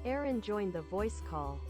Aaron joined the voice call.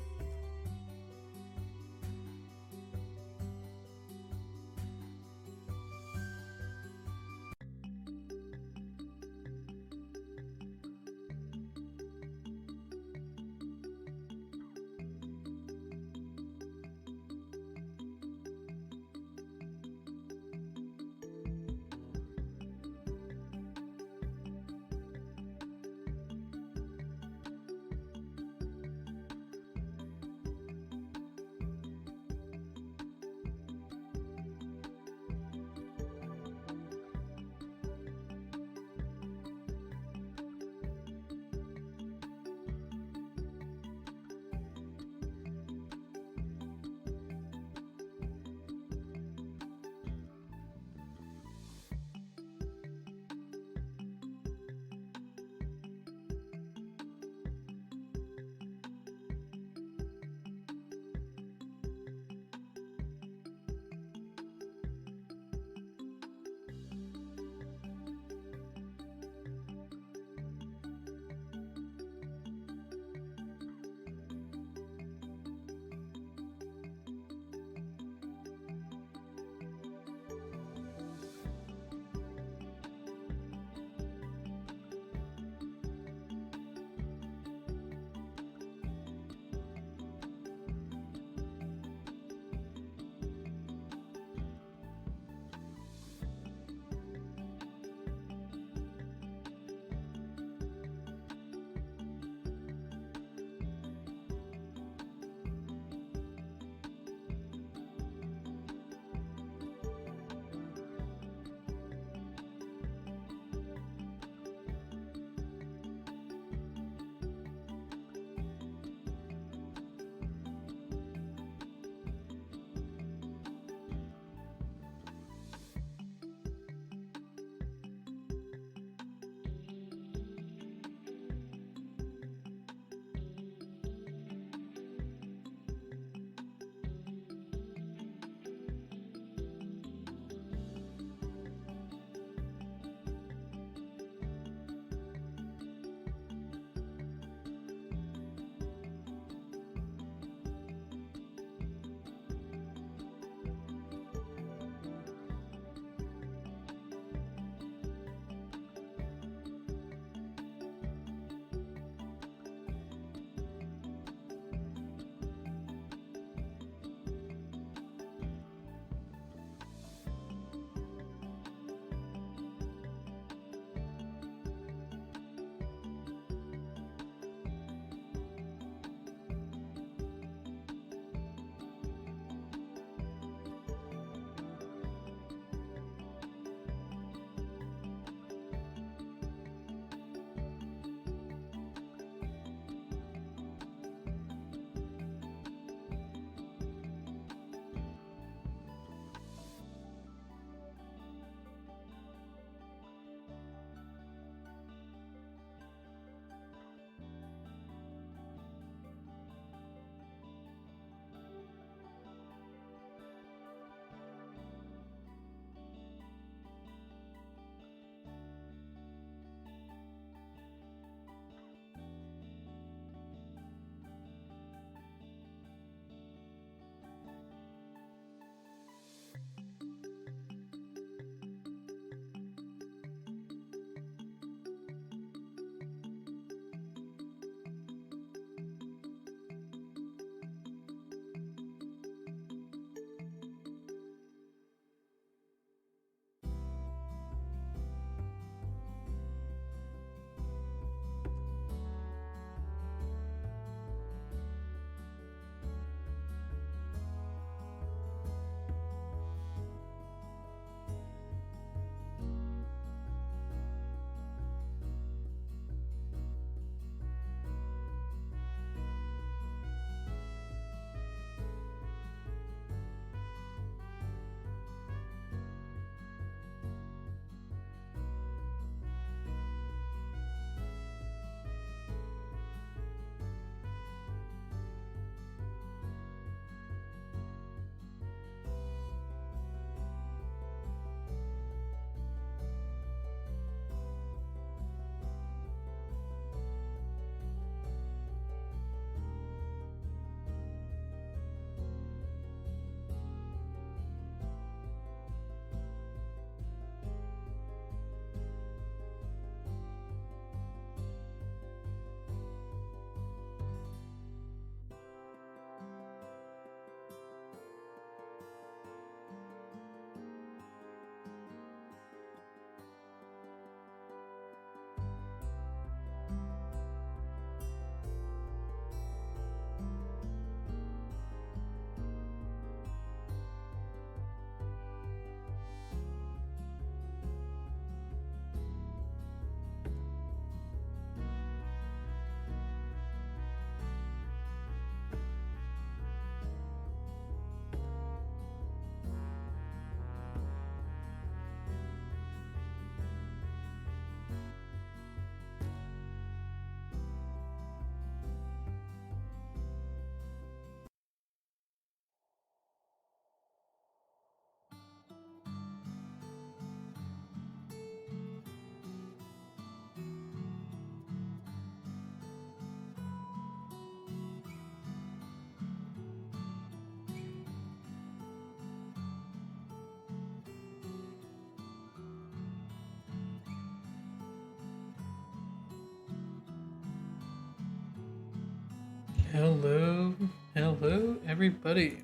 Hello, hello, everybody.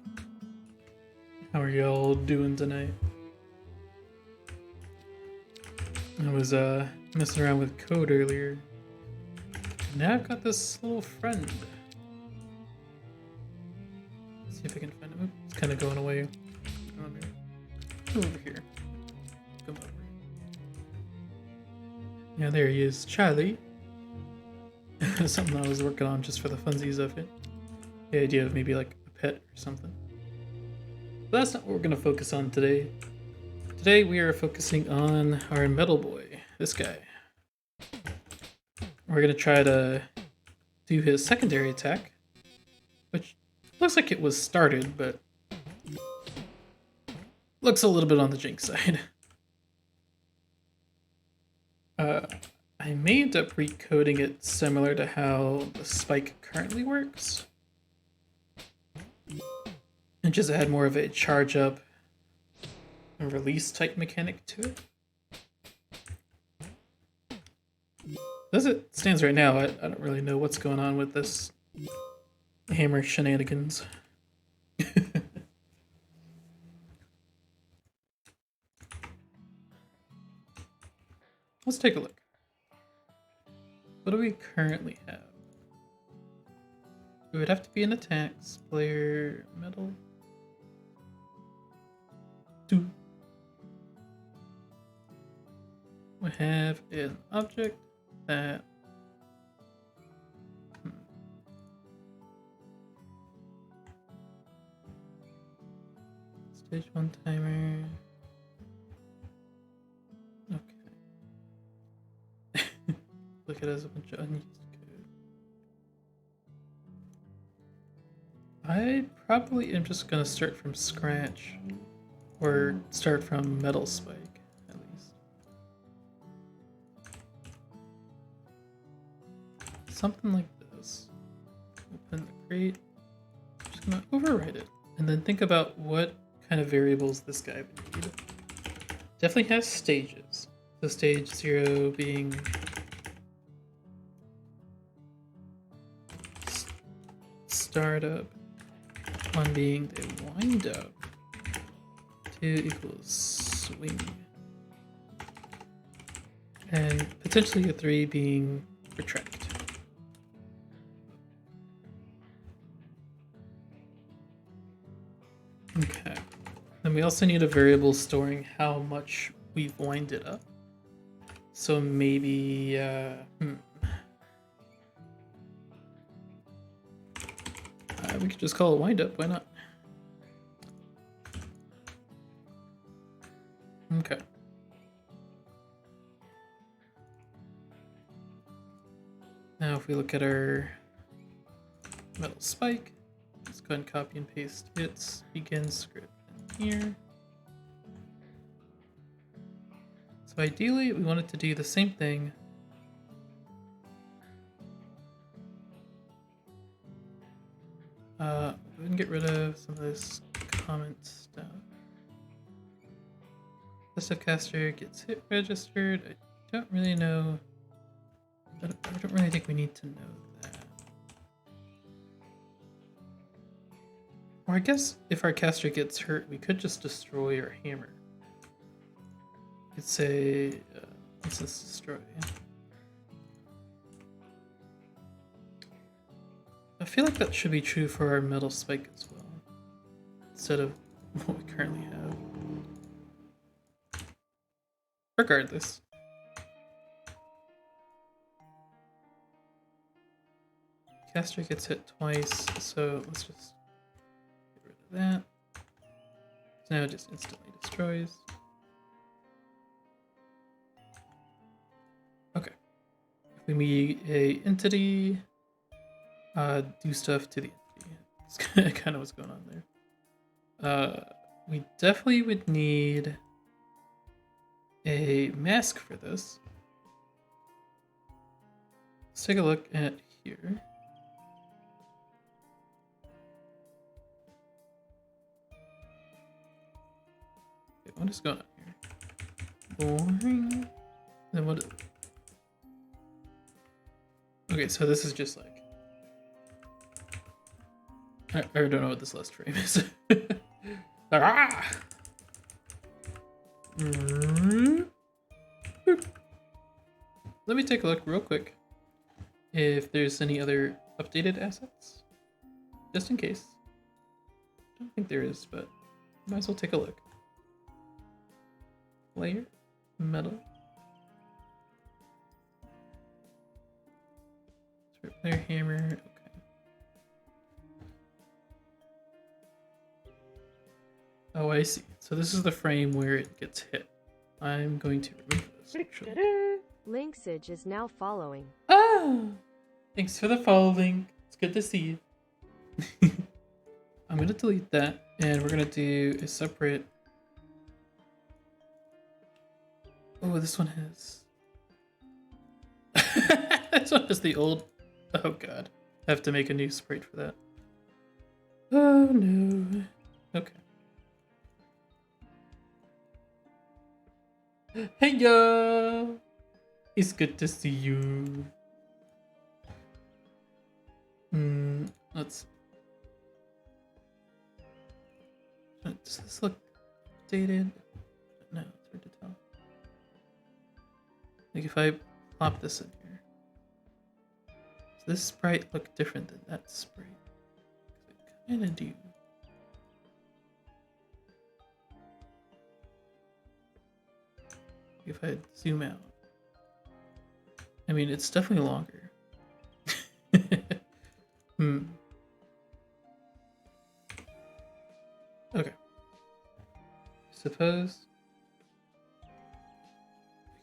How are y'all doing tonight? I was messing around with code earlier. Now I've got this little friend. Let's see if I can find him. It's kind of going away. Come over here. Come over. Yeah, there he is, Charlie. Something I was working on just for the funsies of it. The idea of maybe like a pet or something. But that's not what we're going to focus on today. Today we are focusing on our metal boy, this guy. We're going to try to do his secondary attack, which looks like it was started, but looks a little bit on the jinx side. I may end up recoding it similar to how the spike currently works, and just add more of a charge up and release type mechanic to it. As it stands right now, I don't really know what's going on with this hammer shenanigans. Let's take a look. What do we currently have? It would have to be an attacks player metal. 2. We have an object that stage 1 timer. Okay. Look at it as a bunch of unused code. I probably am just gonna start from scratch, or start from metal spike at least. Something like this. Open the crate. I'm just gonna overwrite it, and then think about what kind of variables this guy would need. Definitely has stages. So stage 0 being startup, 1 being the wind up, 2 equals swing, and potentially a 3 being retract. Okay. Then we also need a variable storing how much we've winded up. So maybe, we could just call it wind up, why not? Okay. Now if we look at our metal spike, let's go ahead and copy and paste its begin script in here. So ideally we want it to do the same thing. We can get rid of some of this comment stuff. List of caster gets hit registered. I don't really know. I don't really think we need to know that. Or I guess if our caster gets hurt, we could just destroy our hammer. We could say, let's just destroy. I feel like that should be true for our metal spike as well, instead of what we currently have. Regardless. Caster gets hit twice, so let's just get rid of that. So now it just instantly destroys. Okay. If we meet a entity, do stuff to the entity. That's kind of what's going on there. We definitely would need a mask for this. Let's take a look at here. Okay, what is going on here? Boring. Then what? Okay, so this is just like I don't know what this last frame is. Ah! Let me take a look real quick if there's any other updated assets, just in case. I don't think there is, but might as well take a look. Layer, metal. Player hammer. Okay. Oh, I see. So this is the frame where it gets hit. I'm going to remove this actually. Linksage is now following. Ah! Thanks for the follow, Link. It's good to see you. I'm gonna delete that, and we're gonna do a separate. Oh, this one has. This one is the old. Oh god, I have to make a new sprite for that. Oh no. Okay. Hey yo! It's good to see you. Let's. Does this look dated? No, it's hard to tell. Like if I plop this in here, does this sprite look different than that sprite? I kind of do. If I zoom out, I mean it's definitely longer. Okay. Suppose I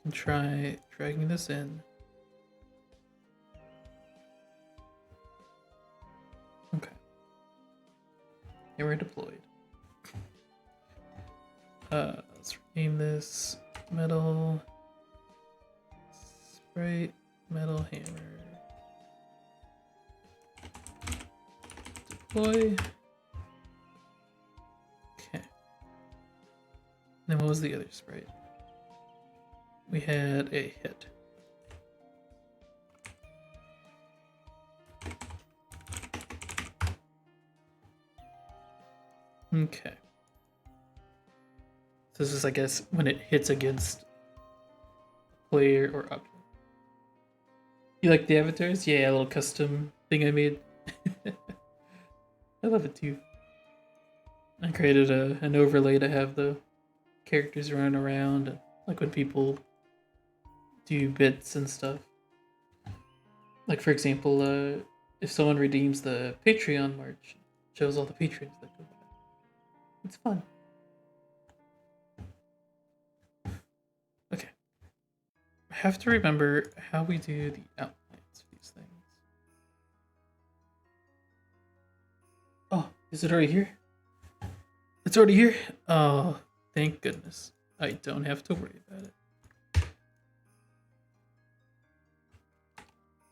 can try dragging this in. Okay. Camera deployed. Let's rename this metal sprite metal hammer. Deploy. Okay. Then what was the other sprite? We had a hit. Okay. This is, I guess, when it hits against player or object. You like the avatars? Yeah, a little custom thing I made. I love it too. I created an overlay to have the characters run around, like when people do bits and stuff. Like for example, if someone redeems the Patreon merch, it shows all the patrons that go by. It's fun. Okay. I have to remember how we do the outlines for these things. Oh, is it already here? It's already here? Oh, thank goodness. I don't have to worry about it.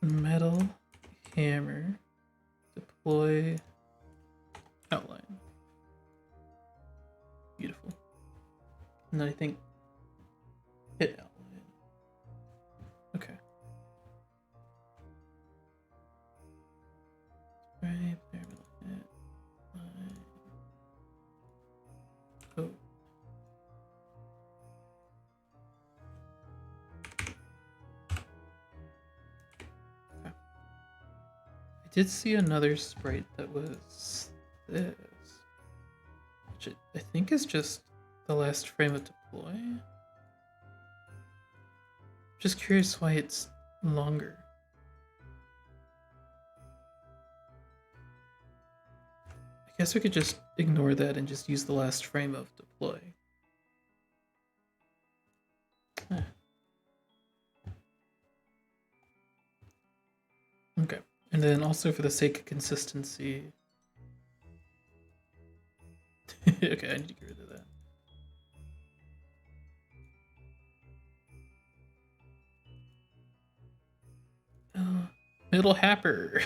Metal hammer, deploy outline. Beautiful. And then I think hit outline. Okay. Right there, hit line. Oh. I did see another sprite that was this, which I think is just the last frame of deploy. Just curious why it's longer. I guess we could just ignore that and just use the last frame of deploy. Huh. Okay. And then also for the sake of consistency. Okay, I need to get rid of that. Middle happer.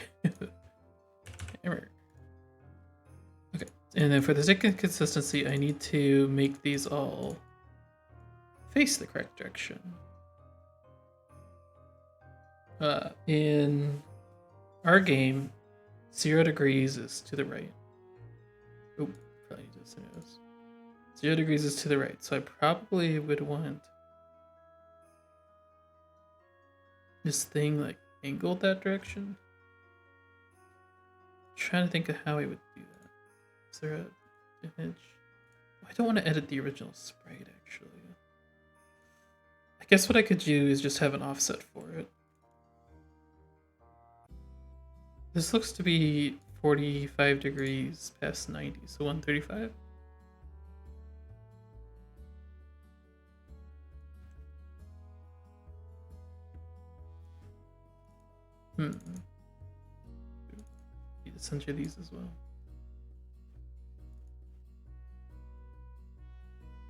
Hammer. Okay, and then for the sake of consistency, I need to make these all face the correct direction. In our game, 0 degrees is to the right. this? Who knows? 0 degrees is to the right, so I probably would want this thing like angled that direction. I'm trying to think of how I would do that. Is there a image? I don't want to edit the original sprite actually. I guess what I could do is just have an offset for it. This looks to be 45 degrees past 90, so 135. Need to center these as well.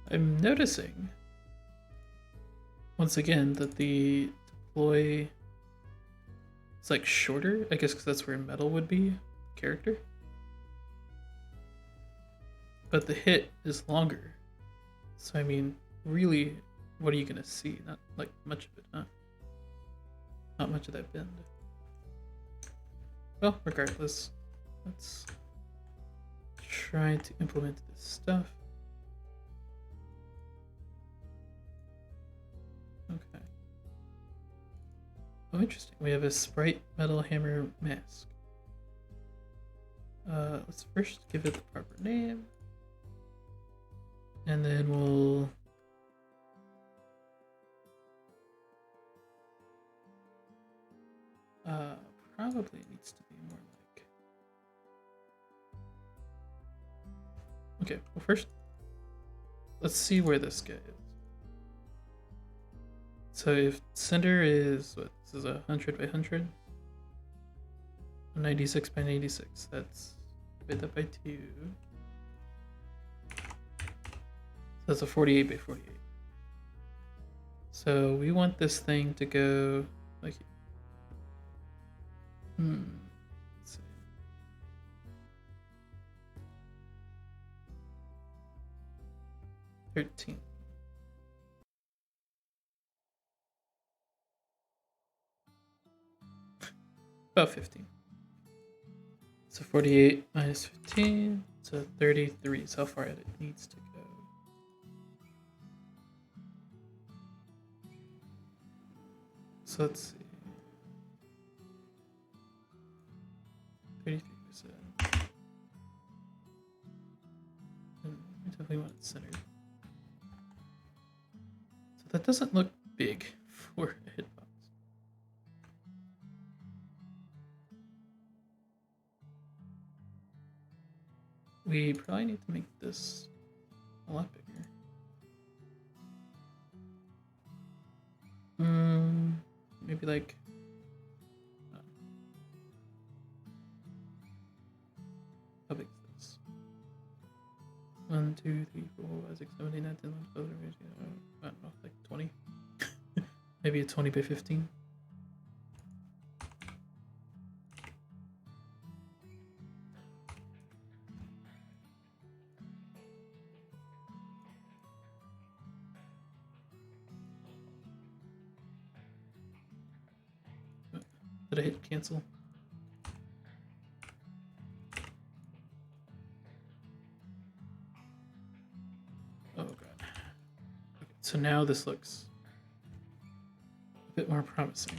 I'm noticing, once again, that the deploy is like shorter, I guess because that's where metal would be, character. But the hit is longer. So I mean, really, what are you gonna see? Not like much of it, huh? Not much of that bend. Well, regardless, let's try to implement this stuff. Okay. Oh, interesting. We have a sprite metal hammer mask. Let's first give it the proper name. And then we'll probably needs to be more like, okay, well first let's see where this guy is. So if center is what, this is 100 by 100, 96 by 96, that's divide that by 2. So that's a 48 by 48. So we want this thing to go like, let's see. $13. About 15. So 48 minus 15, so 33 is how far it needs to go. So let's see. 33%. And we definitely want it centered. So that doesn't look big for a hitbox. We probably need to make this a lot bigger. Maybe like how big is this? 1, 2, 3, 4, 5, 6, 7, 8, 9, 10, 11, 12, 13, I don't know, like 20. Maybe a 20 by 15. Did I hit cancel? Oh god. Okay, so now this looks a bit more promising.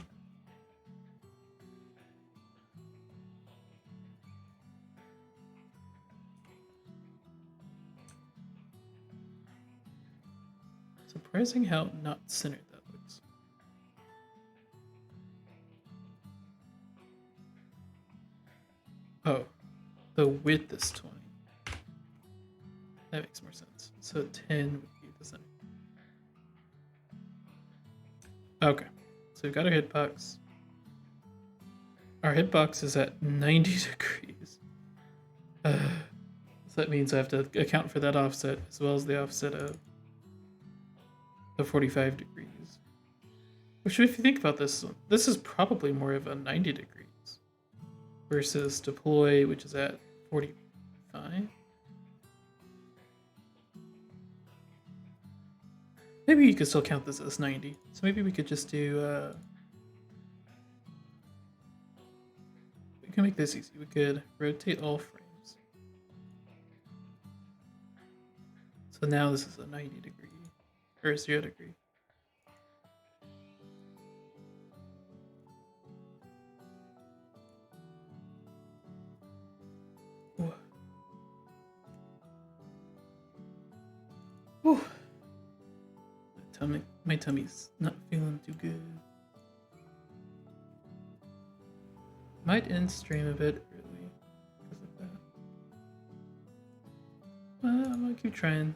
Surprising how not centered that looks. Oh, the width is 20. That makes more sense. So 10 would be the center. Okay, so we've got our hitbox. Our hitbox is at 90 degrees. So that means I have to account for that offset as well as the offset of 45 degrees. Which, if you think about this, this is probably more of a 90 degrees versus deploy, which is at 45. Maybe you could still count this as 90. So maybe we could just do, we can make this easy. We could rotate all frames. So now this is a 90 degree, or a 0 degree. Whew. Whew. My tummy's not feeling too good. Might end stream a bit early because of that. I'm gonna keep trying.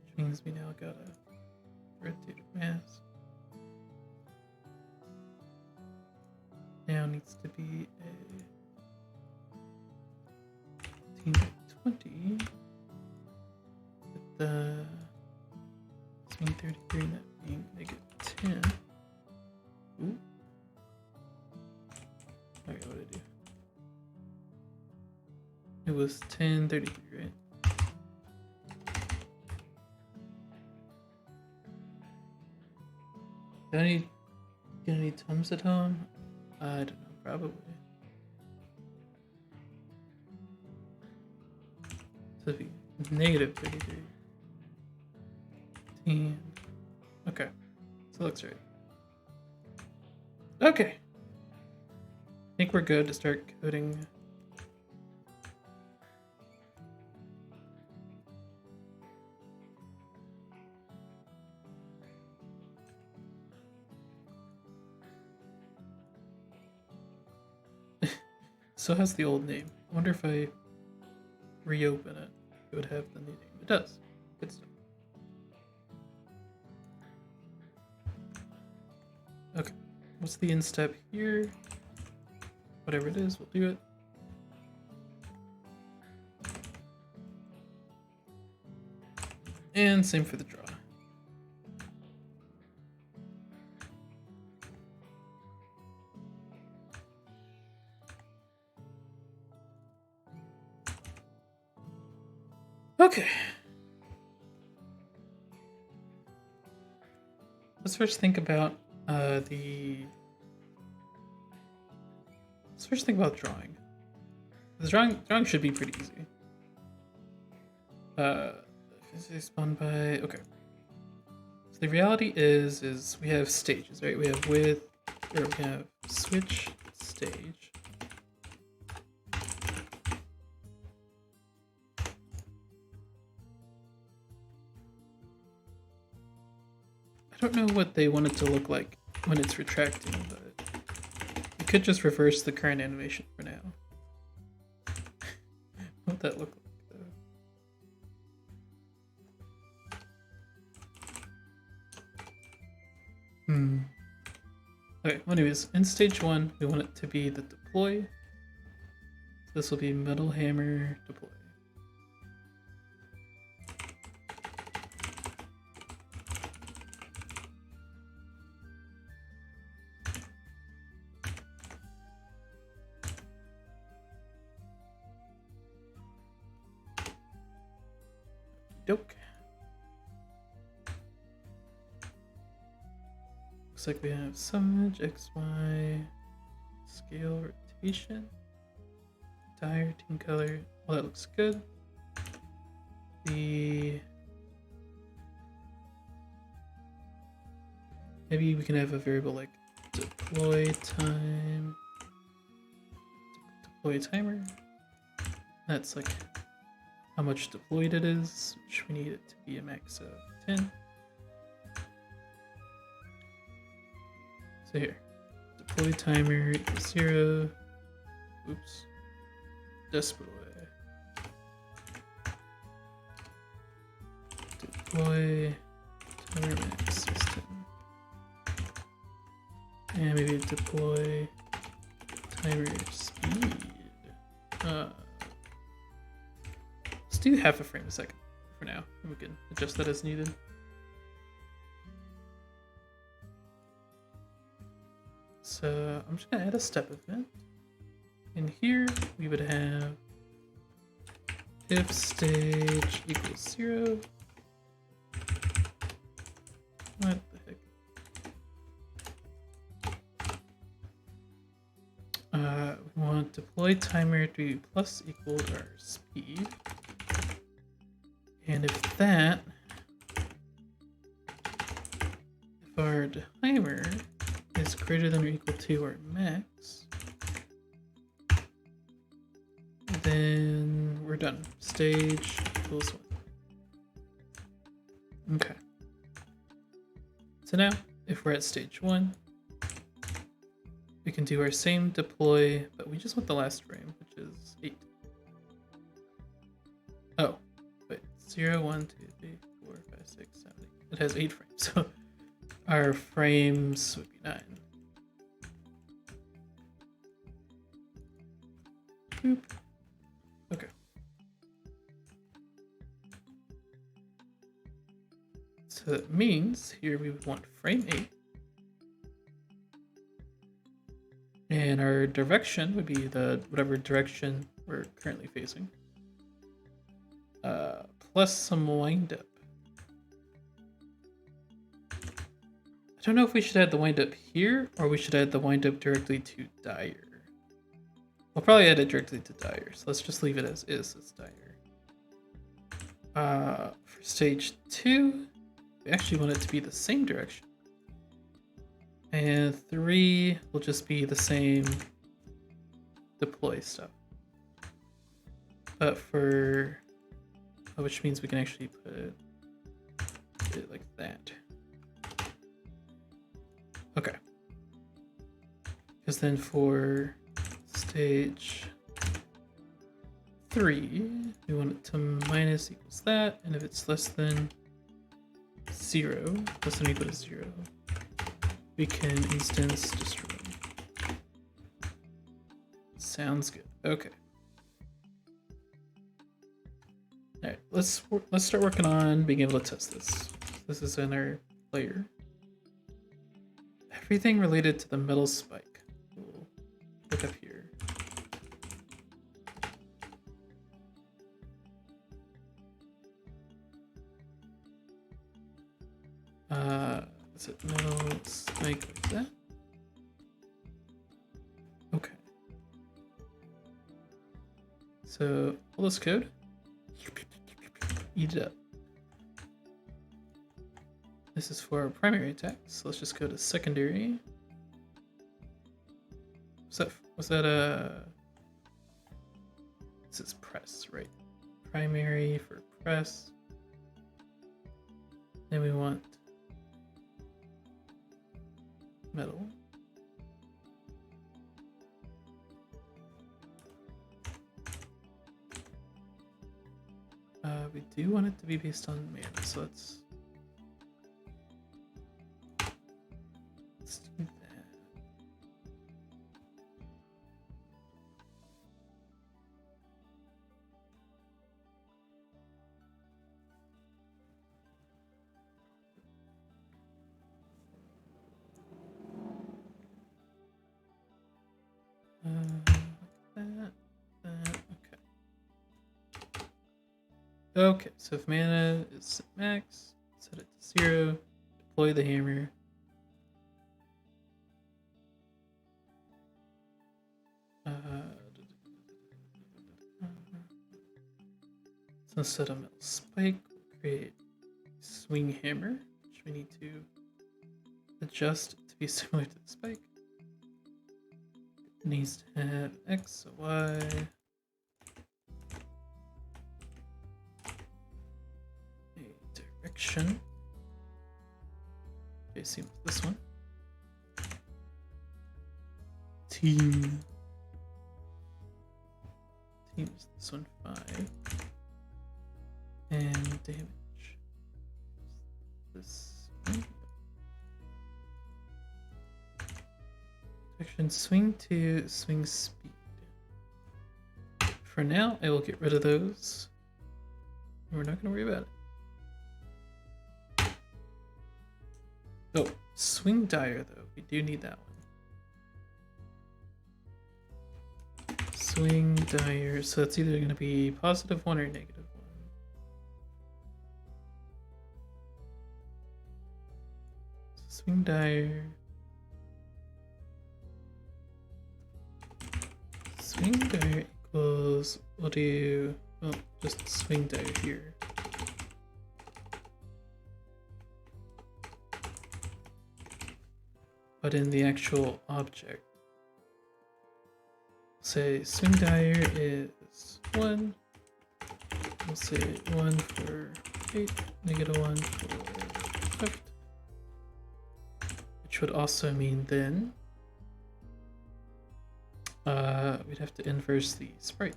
Which means we now got a rotator mass. Now needs to be a 15 by 20. With the swing 33 and that being -10. Ooh. Okay, what did I do? It was 1033, right? Do I get any Tums at home? I don't know, probably. So it'd be -33. 10. Okay, so it looks right. Okay. I think we're good to start coding. So has the old name. I wonder if I reopen it, it would have the new name. It does. Good stuff. Okay, what's the end step here? Whatever it is, we'll do it. And same for the draw. Okay. Let's first think about Let's first think about drawing. The drawing should be pretty easy. Is spun by okay. So the reality is we have stages, right? We have we have switch stage. I don't know what they want it to look like when it's retracting, but you could just reverse the current animation for now. What would that look like, though? Okay, well anyways, in stage 1, we want it to be the deploy. So this will be metal hammer deploy. Doke. Looks like we have summage, XY, scale, rotation, tire, team color. Well, that looks good. Maybe we can have a variable like deploy timer. That's like how much deployed it is, which we need it to be a max of 10. So here, deploy timer equals 0. Oops. Display. Deploy timer max is 10. And maybe deploy timer speed. Let's do half a frame a second for now, and we can adjust that as needed. So I'm just gonna add a step event. In here, we would have if stage equals 0. What the heck? We want deploy timer to be plus equal to our speed. And if our timer is greater than or equal to our max, then we're done. Stage equals 1. Okay. So now, if we're at stage 1, we can do our same deploy, but we just want the last frame, which is 8. Oh, wait. 0, 1, 2, 3, 4, 5, 6, 7, 8. It has 8 frames, so our frames would be 9. Boop. Okay. So that means here we would want frame 8. And our direction would be the whatever direction we're currently facing. Plus some wind-up. I don't know if we should add the wind-up here, or we should add the wind-up directly to Dire. We'll probably add it directly to Dire, so let's just leave it as is, as Dire. For stage 2, we actually want it to be the same direction. And 3 will just be the same deploy stuff. But for... which means we can actually put it like that. Okay. Because then for stage 3, we want it to minus equals that, and if it's less than 0, less than or equal to 0, we can instance destroy. Sounds good. Okay. All right, let's start working on being able to test this. This is in our player. Everything related to the metal spike. We'll look up here. Is it metal spike like that? Okay. So all this code, eat it up. This is for our primary attack, so let's just go to secondary. Was that a... This is press, right? Primary for press. Then we want metal. We do want it to be based on mana, so let's do that. Okay, so if mana is set max, set it to 0, deploy the hammer. So instead of metal spike, we'll create swing hammer, which we need to adjust to be similar to the spike. It needs to have X, Y. Direction. Okay, same with this one. Team is this one 5. And damage. This one. Direction swing to swing speed. For now, I will get rid of those. We're not going to worry about it. Oh, swing dire though. We do need that one. Swing dire. So it's either going to be +1 or -1. So swing dire. swing dire equals, we'll do, well, just swing dire here. But in the actual object, say swing dire is 1. We'll say 1 for right, -1 for left. Which would also mean then we'd have to inverse the sprite.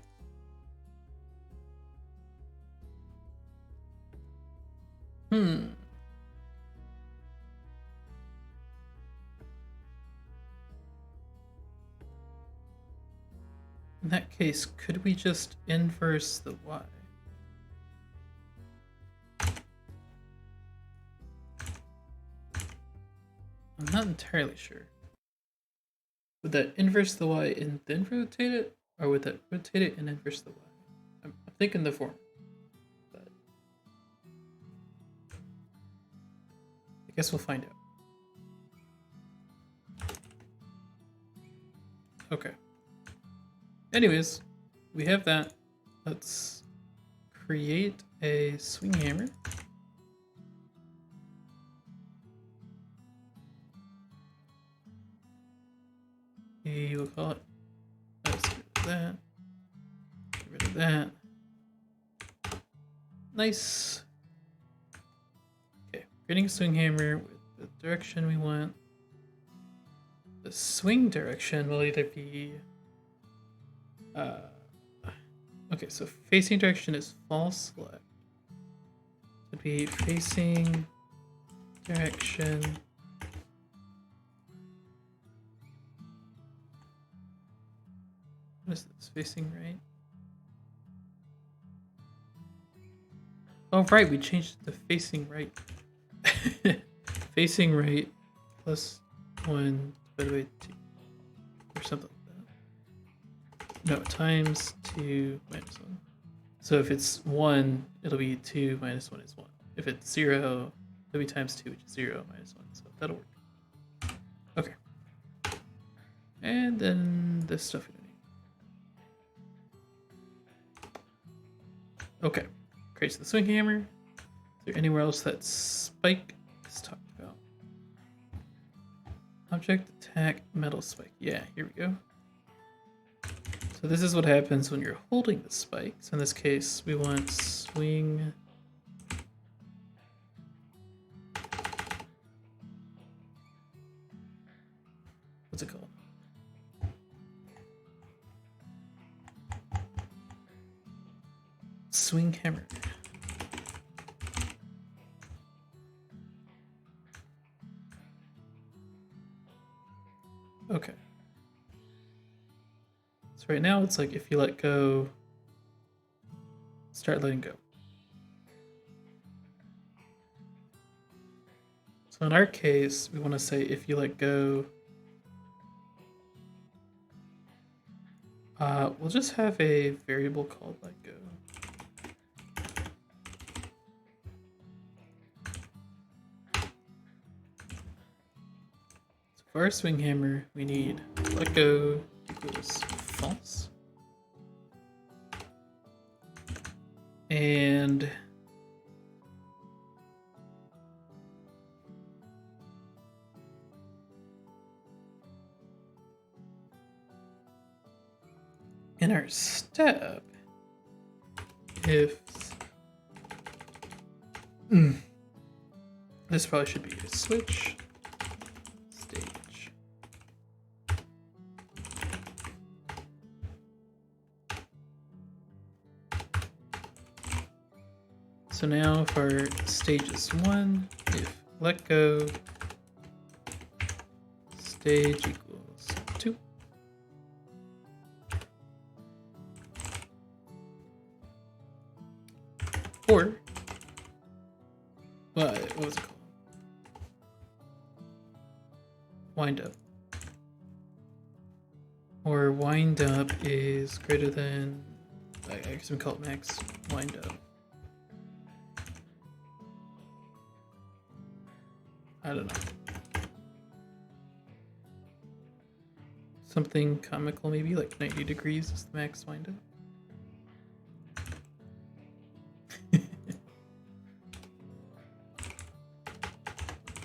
In that case, could we just inverse the y? I'm not entirely sure. Would that inverse the y and then rotate it? Or would that rotate it and inverse the y? I'm thinking the former. But I guess we'll find out. Okay. Anyways, we have that. Let's create a swing hammer. We'll call it. Let's get rid of that. Get rid of that. Nice. Okay, creating a swing hammer with the direction we want. The swing direction will either be okay, so facing direction is false left. It would be facing direction what is this? Facing right? Oh right, we changed it to facing right. Facing right plus 1 divided by 2 or something like that. No, times 2 minus 1. So if it's 1, it'll be 2 minus 1 is 1. If it's 0, it'll be times 2, which is 0 minus 1. So that'll work. Okay. And then this stuff we don't need. Okay. Creates the swing hammer. Is there anywhere else that spike is talked about? Object attack metal spike. Yeah, here we go. So this is what happens when you're holding the spikes. In this case, we want swing. What's it called? Swing hammer. Okay. So right now it's like if you let go, start letting go. So in our case, we want to say if you let go, we'll just have a variable called let go. So for our swing hammer, we need let go equals false. And in our step, if this probably should be a switch stage. So now if our stage is 1, if let go stage equals 2. Or, what was it called? Wind up. Or wind up is greater than, I guess we call it max wind up. I don't know. something comical, maybe like 90 degrees is the max wind up.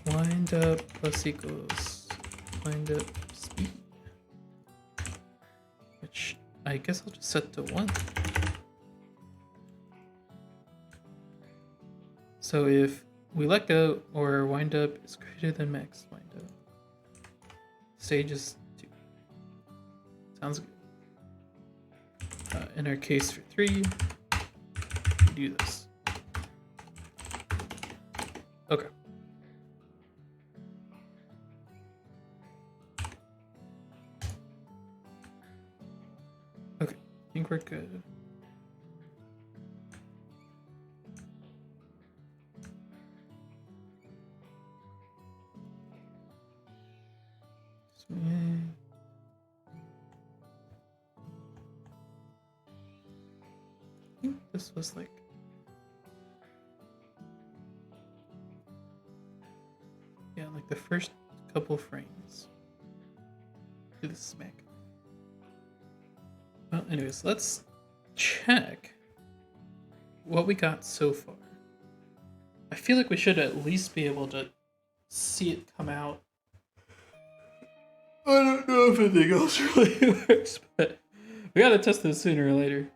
Wind up plus equals wind up speed, which I guess I'll just set to 1. So if we let go or wind up is greater than max wind up, stage is 2. Sounds good. In our case for 3, we do this. Okay. Okay, I think we're good. So, yeah. I think this was like like the first couple frames. Do the smack. Well, anyways, let's check what we got so far. I feel like we should at least be able to see it come out. I don't know if anything else really works, but we gotta test this sooner or later.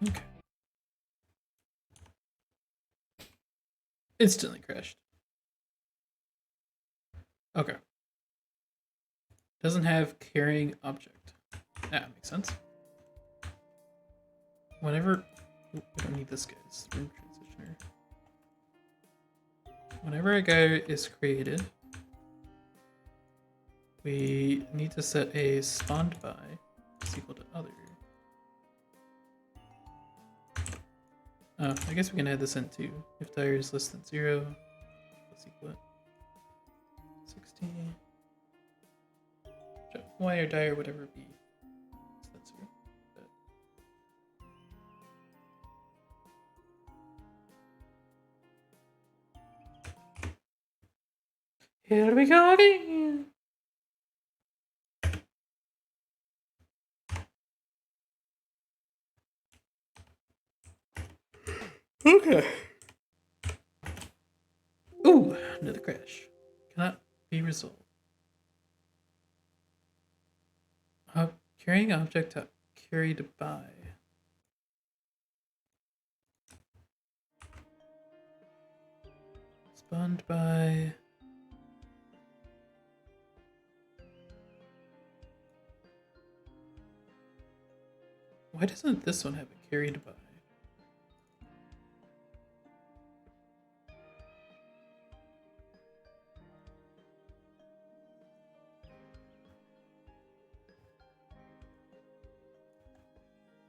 Okay. Instantly crashed. Okay. Doesn't have carrying object. That makes sense. Whenever we don't need this guy's room transitioner. Whenever a guy is created, we need to set a spawned by is equal to other. I guess we can add this in too. If dire is less than 0, let's equal it 60. Y or dire, whatever it be. So that's 0. Here we go again. Okay. Ooh, another crash. Cannot be resolved. Carrying object carried by. Spawned by. Why doesn't this one have a carried by?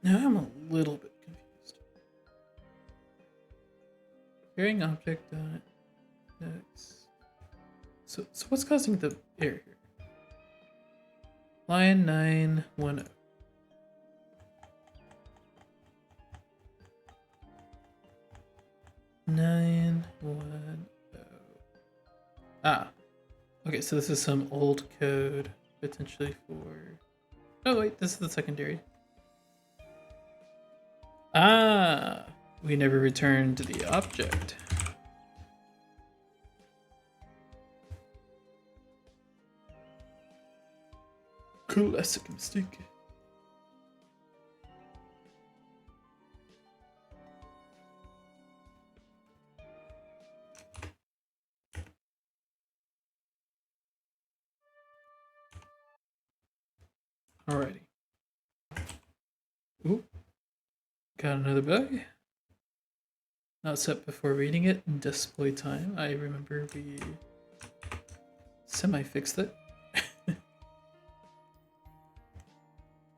Now I'm a little bit confused. Carrying object dot next. So what's causing the error here? Line 910. Ah. Okay, so this is some old code potentially for. Oh wait, this is the secondary. Ah, we never returned the object. Classic mistake. Alrighty. Ooh. Got another bug. Not set before reading it. Display time. I remember we semi-fixed it.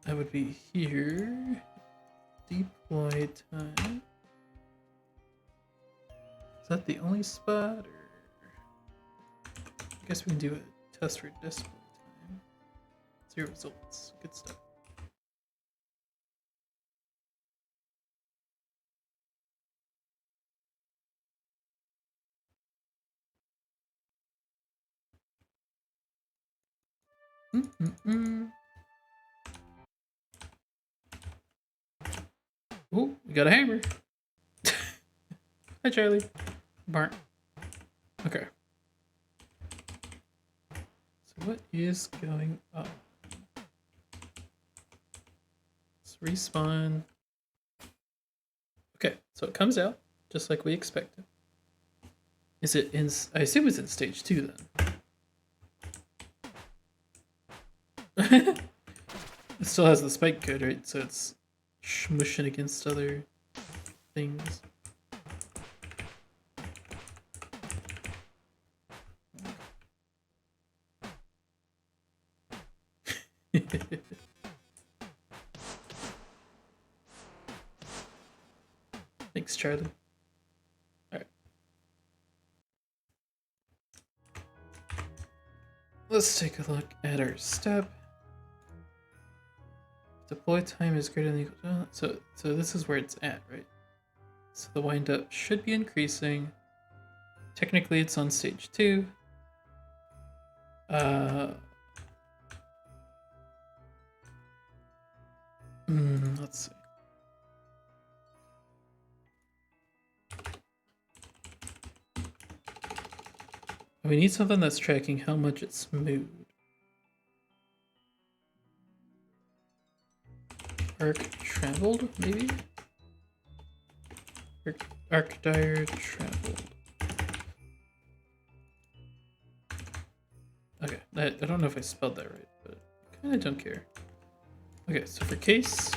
That would be here. Deploy time. Is that the only spot? Or guess we can do a test for display time. 0 results. Good stuff. Ooh, we got a hammer. Hi, Charlie. Bart. Okay. So what is going on? Let's respawn. Okay, so it comes out just like we expected. Is it in? I assume it's in stage 2 then. It still has the spike code, right? So it's smushing against other things. Thanks, Charlie. Alright. Let's take a look at our step. Deploy time is greater than equal to... So this is where it's at, right? So the wind up should be increasing. Technically it's on stage 2. Let's see. We need something that's tracking how much it's moved. Arc traveled, maybe? Arc dire traveled. Okay, I don't know if I spelled that right, but I kind of don't care. Okay, so for case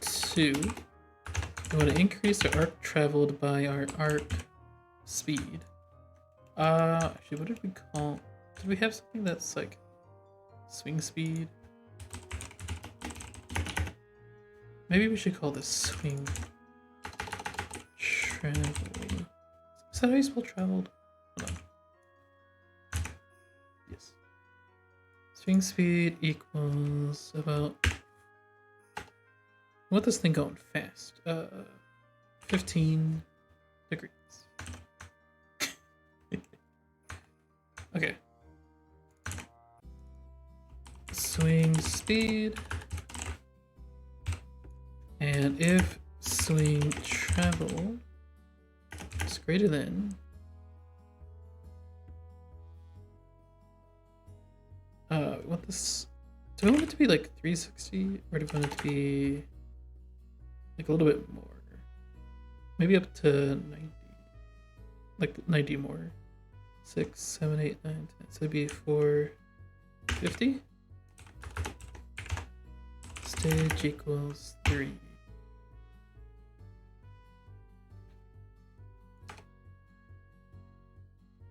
2, we want to increase our arc traveled by our arc speed. Actually, what did we call... Did we have something that's like swing speed? Maybe we should call this swing traveled. Is that how you spell traveled? Hold on. Yes. Swing speed equals about... I want this thing going fast. 15 degrees. Okay. Swing speed. And if swing travel is greater than we want this, do we want it to be like 360 or do we want it to be like a little bit more? Maybe up to 90. Like 90 more. 6, 7, 8, 9, 10. So it'd be 450. Stage equals 3.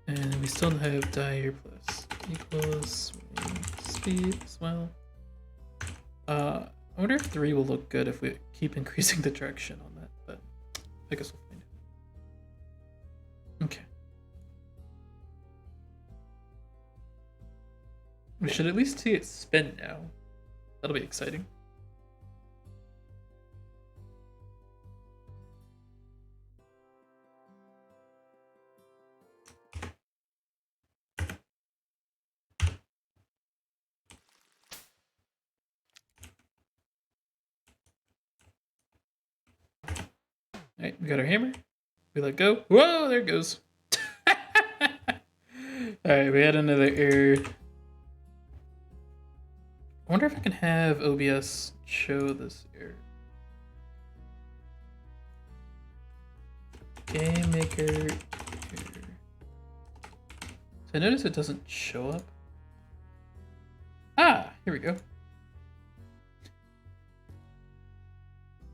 And we still have dire plus equals speed as well. I wonder if 3 will look good if we keep increasing the traction on that, but I guess we'll find it. Okay. We should at least see it spin now. That'll be exciting. Alright, we got our hammer. We let go. Whoa, there it goes. Alright, we had another error. I wonder if I can have OBS show this error. Game maker error. So I notice it doesn't show up. Ah, here we go.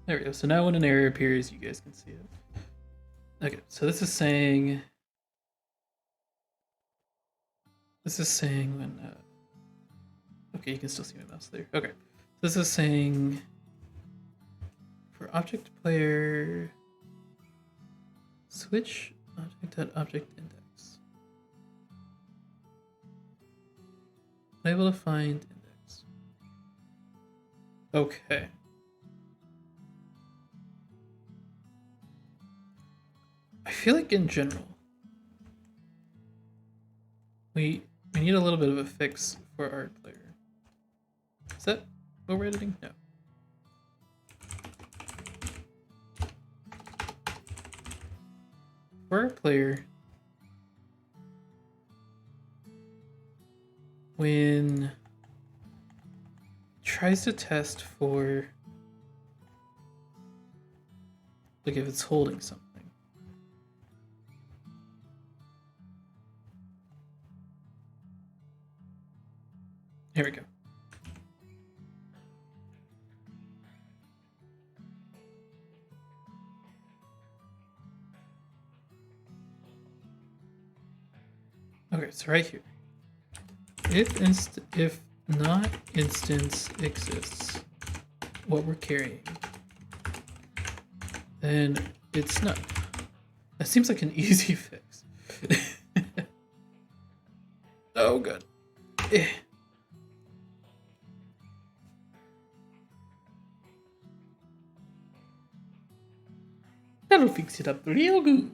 There we go. So now when an error appears, you guys can see it. Okay, so this is saying when okay, you can still see my mouse there. Okay. This is saying for object player switch object.object index. Unable to find index. Okay. I feel like in general, we need a little bit of a fix for our player. Is that what we're editing? No. For our player, when tries to test for like if it's holding something. Here we go. Okay, so right here. If not instance exists, what we're carrying, then it's none. That seems like an easy fix. Oh, good. That'll fix it up real good.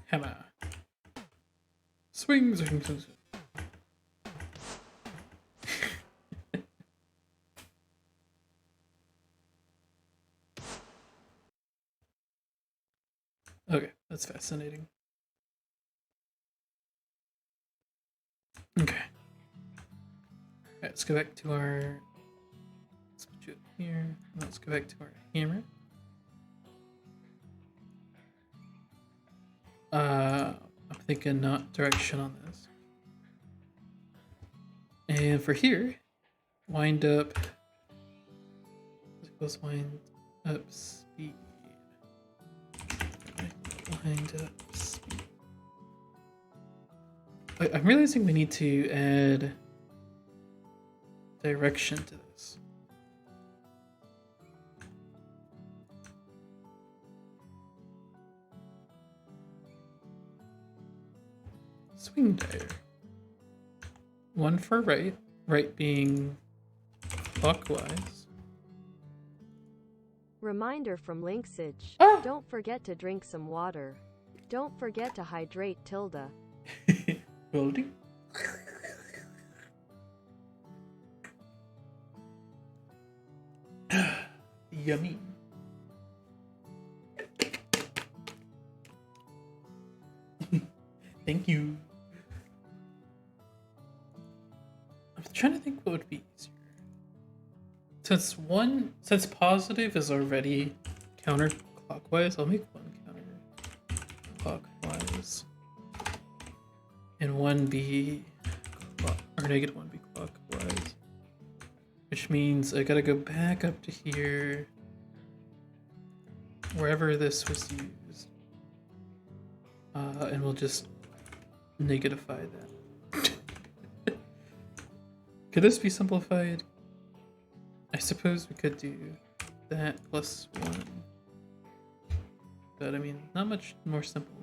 Hammer. Swing, swing, swing, swing. Okay, that's fascinating. Okay. Alright, let's go back to our... Let's put you up here. Let's go back to our hammer. I'm thinking not direction on this. And for here, wind up equals wind up speed. Wind up speed. I'm realizing we need to add direction to this. Swing dire. One for right, right being clockwise. Reminder from Linksage. Ah! Don't forget to drink some water. Don't forget to hydrate Tilda. Loading. Yummy. Thank you. I'm trying to think what would be easier. Since positive is already counterclockwise, I'll make one counterclockwise. And one be negative one be clockwise. Which means I gotta go back up to here. Wherever this was used. And we'll just negatify that. Could this be simplified? I suppose we could do that plus 1. But I mean, not much more simple.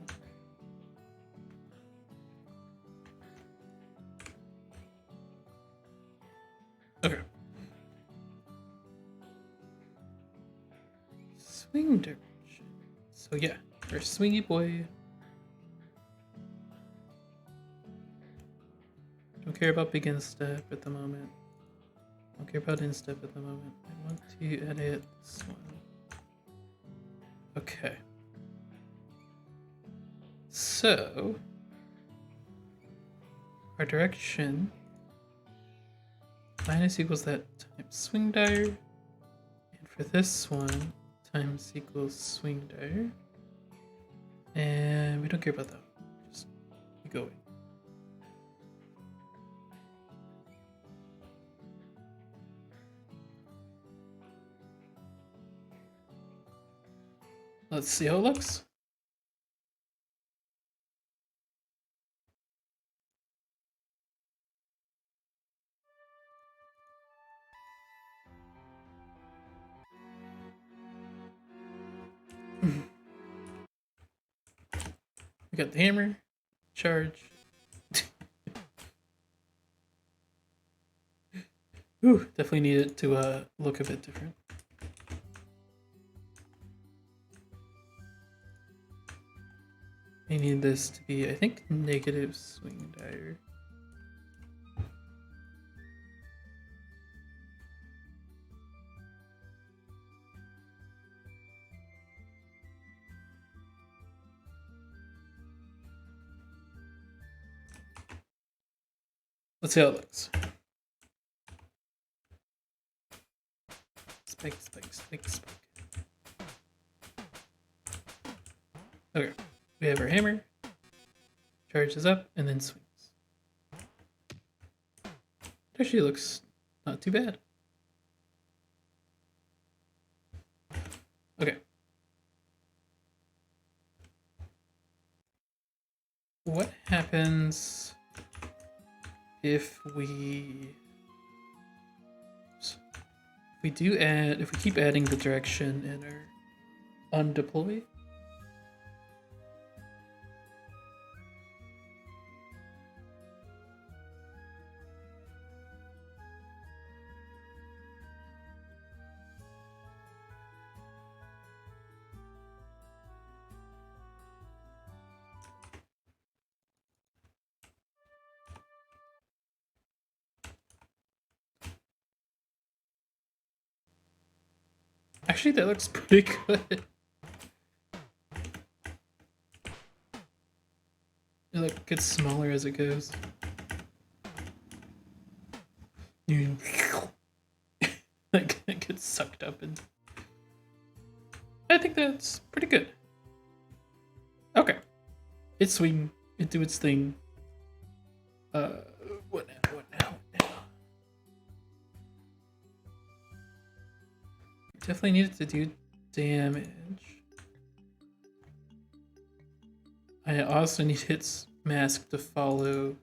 Okay. Swing direction. So yeah, our swingy boy. Don't care about begin step at the moment. Don't care about in step at the moment. I want to edit this one. Okay. So our direction minus equals that times swing dire. And for this one, times equals swing dire. And we don't care about that. Just keep going. Let's see how it looks. We got the hammer, charge. Ooh, definitely need it to look a bit different. I need this to be, I think, negative swing dire. Let's see how it looks. Spike, spike, spike, spike. Okay, we have our hammer, charges up, and then swings. It actually looks not too bad. Okay. What happens if we if we keep adding the direction in our undeploy? Actually, that looks pretty good. It gets smaller as it goes. Like it gets sucked up into. I think that's pretty good. Okay. It swing, it do its thing. What now? What now? What now? Definitely needed to do damage. I also need its mask to follow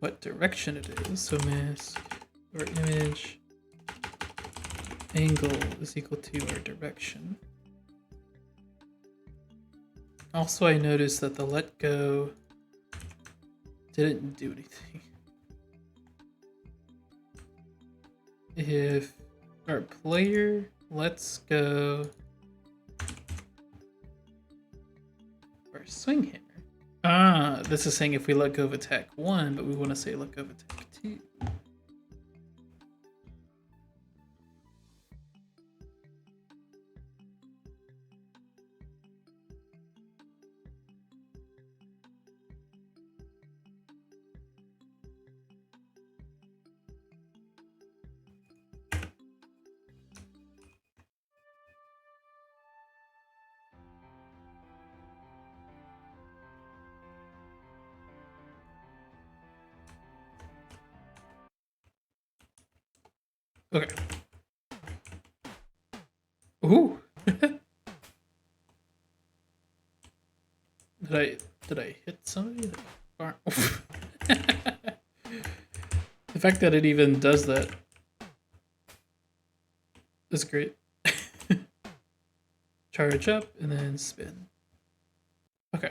what direction it is. So mask or image angle is equal to our direction. Also, I noticed that the let go didn't do anything. If our player lets go our swing hammer. Ah, this is saying if we let go of attack 1, but we want to say let go of attack 2. Okay. Ooh. Did I hit somebody? The fact that it even does that is great. Charge up and then spin. Okay.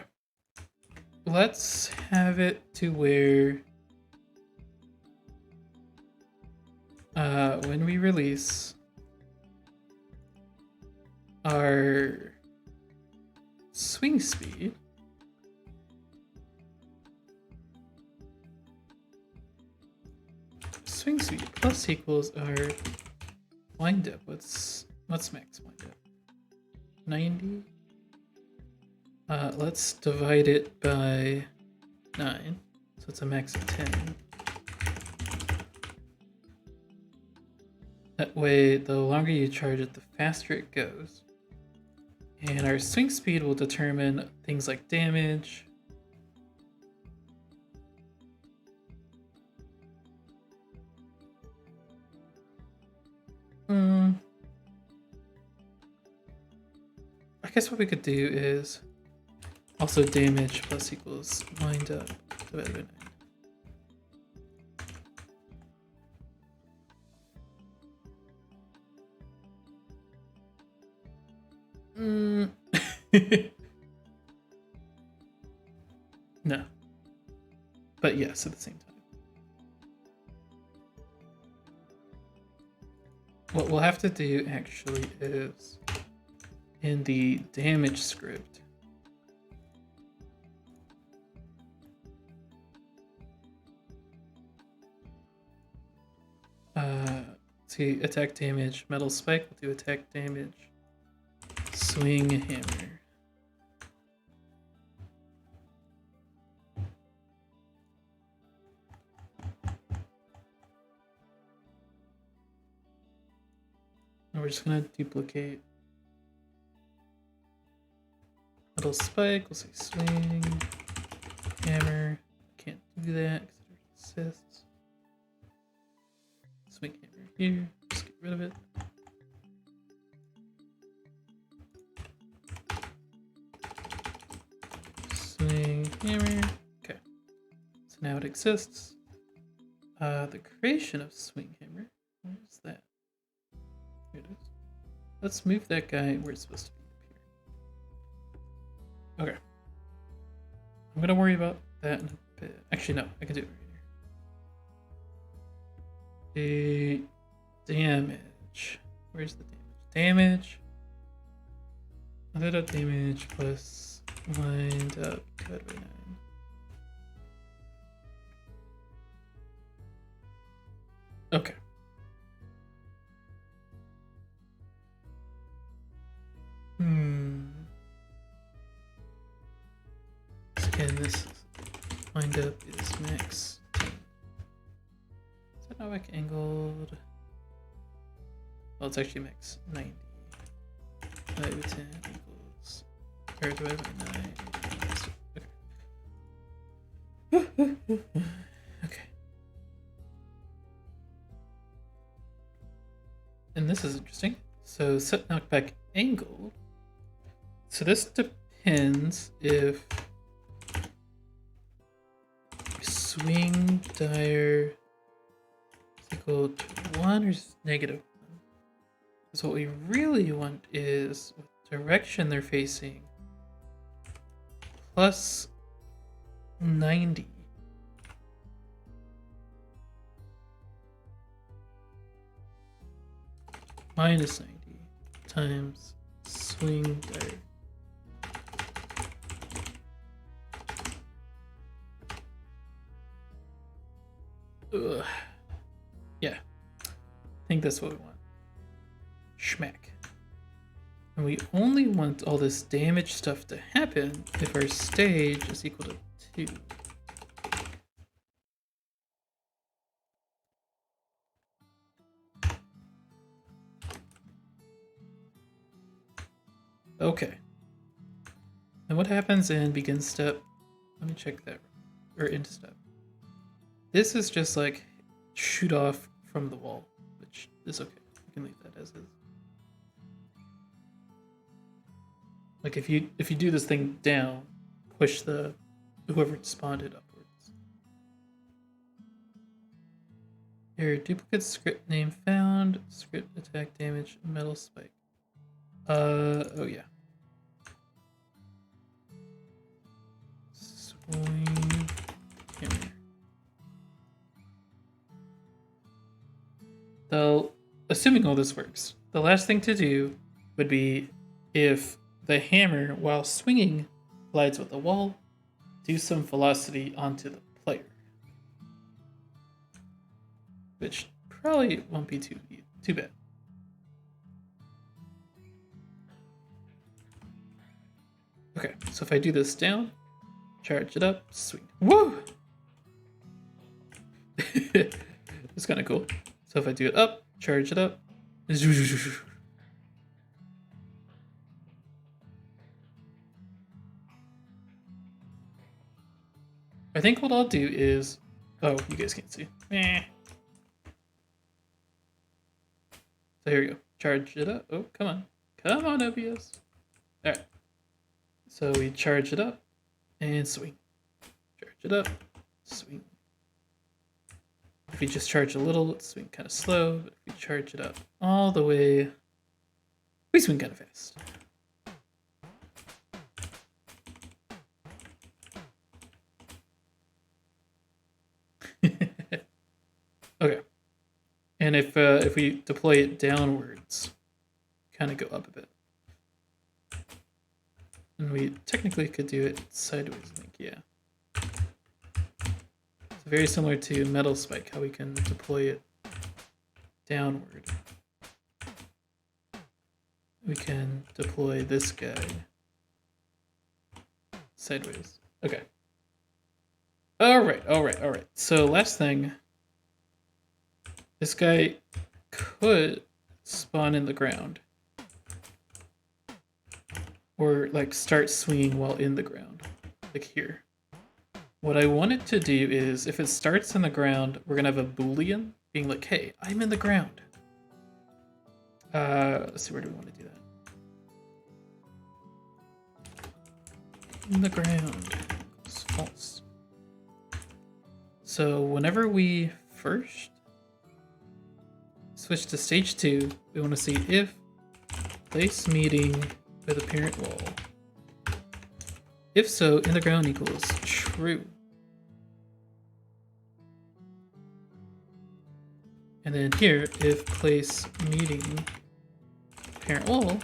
Let's have it to where when we release our swing speed plus equals our wind up. What's max wind up? 90. Let's divide it by 9, so it's a max of 10. That way, the longer you charge it, the faster it goes. And our swing speed will determine things like damage. I guess what we could do is also damage plus equals wind up divided by 9. No. But yes, at the same time. What we'll have to do actually is in the damage script, see attack damage, metal spike, we'll do attack damage, swing hammer. And we're just gonna duplicate metal spike, we'll say swing hammer. Can't do that because it assists. Swing hammer here, just get rid of it. Swing hammer. Okay. So now it exists. The creation of swing hammer. Where's that? Here it is. Let's move that guy where it's supposed to be up here. Okay. I'm gonna worry about that in a bit. Actually, no, I can do it right here. The damage. Where's the damage? Damage. Damage plus wind up divided by 9. Okay. Again, this wind up is max 10. Is that not like angled? Well, it's actually max 90. Divided by 10 equals, or divided by 9. Okay. Okay. And this is interesting. So set knockback angle. So this depends if swing dire is equal to 1 or negative 1. Because what we really want is what direction they're facing plus 90. Minus 90 times swing dire. Ugh. Yeah, I think that's what we want. Schmack. And we only want all this damage stuff to happen if our stage is equal to 2. Okay. And what happens in begin step? Let me check that. Or end step. This is just like shoot off from the wall, which is okay. You can leave that as is. Like if you do this thing down, push the whoever spawned it upwards. Here, duplicate script name found, script attack damage, metal spike. Oh yeah. Swing hammer. So, assuming all this works, the last thing to do would be if the hammer, while swinging, collides with the wall, do some velocity onto the player. Which probably won't be too bad. Okay, so if I do this down, charge it up, swing. Woo! It's kind of cool. So if I do it up, charge it up. I think what I'll do is... Oh, you guys can't see. So here we go. Charge it up. Oh, come on. Come on, OBS. Alright. So we charge it up and swing. Charge it up, swing. If you just charge a little, swing kind of slow, but if you charge it up all the way, we swing kind of fast. Okay. And if we deploy it downwards, kind of go up a bit. And we technically could do it sideways, I think, yeah. It's very similar to Metal Spike, how we can deploy it downward. We can deploy this guy sideways. Okay. Alright. So last thing, this guy could spawn in the ground. Or like start swinging while in the ground, like here. What I want it to do is, if it starts in the ground, we're gonna have a Boolean being like, hey, I'm in the ground. Let's see, where do we want to do that? In the ground is false. So whenever we first switch to stage 2, we want to see if place meeting with a parent wall. If so, in the ground equals true. And then here, if place meeting parent wall,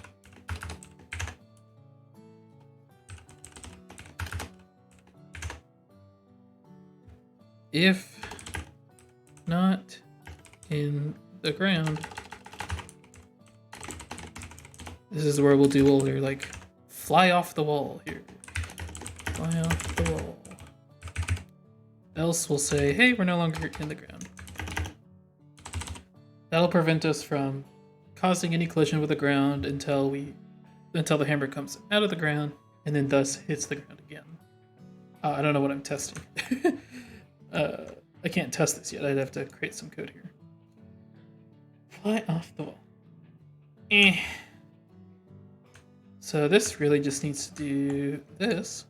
if not in the ground, this is where we'll do all your like fly off the wall here. Fly off the wall. Else we'll say, hey, we're no longer in the ground. That'll prevent us from causing any collision with the ground until the hammer comes out of the ground and then thus hits the ground again. I don't know what I'm testing. I can't test this yet. I'd have to create some code here. Fly off the wall. So this really just needs to do this.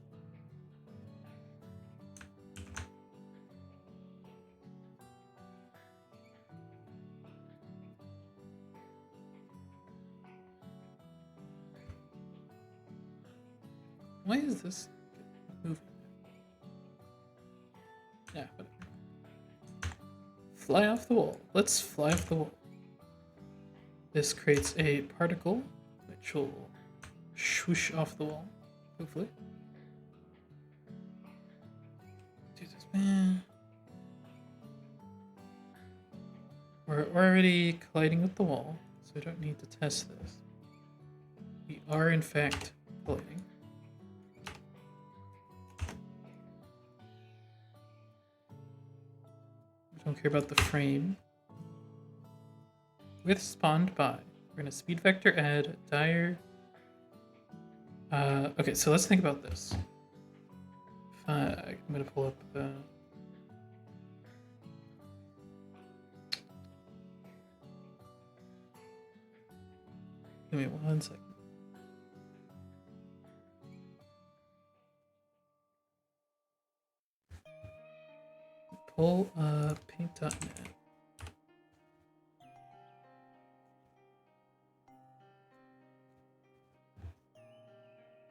Why is this moving? Yeah, whatever. Fly off the wall. Let's fly off the wall. This creates a particle which will swoosh off the wall, hopefully. Do this, man. We're already colliding with the wall, so we don't need to test this. We are, in fact, colliding. Don't care about the frame. With spawned by. We're gonna speed vector add dire. Okay, so let's think about this. I'm gonna pull up give me 1 second. Pull up paint.net.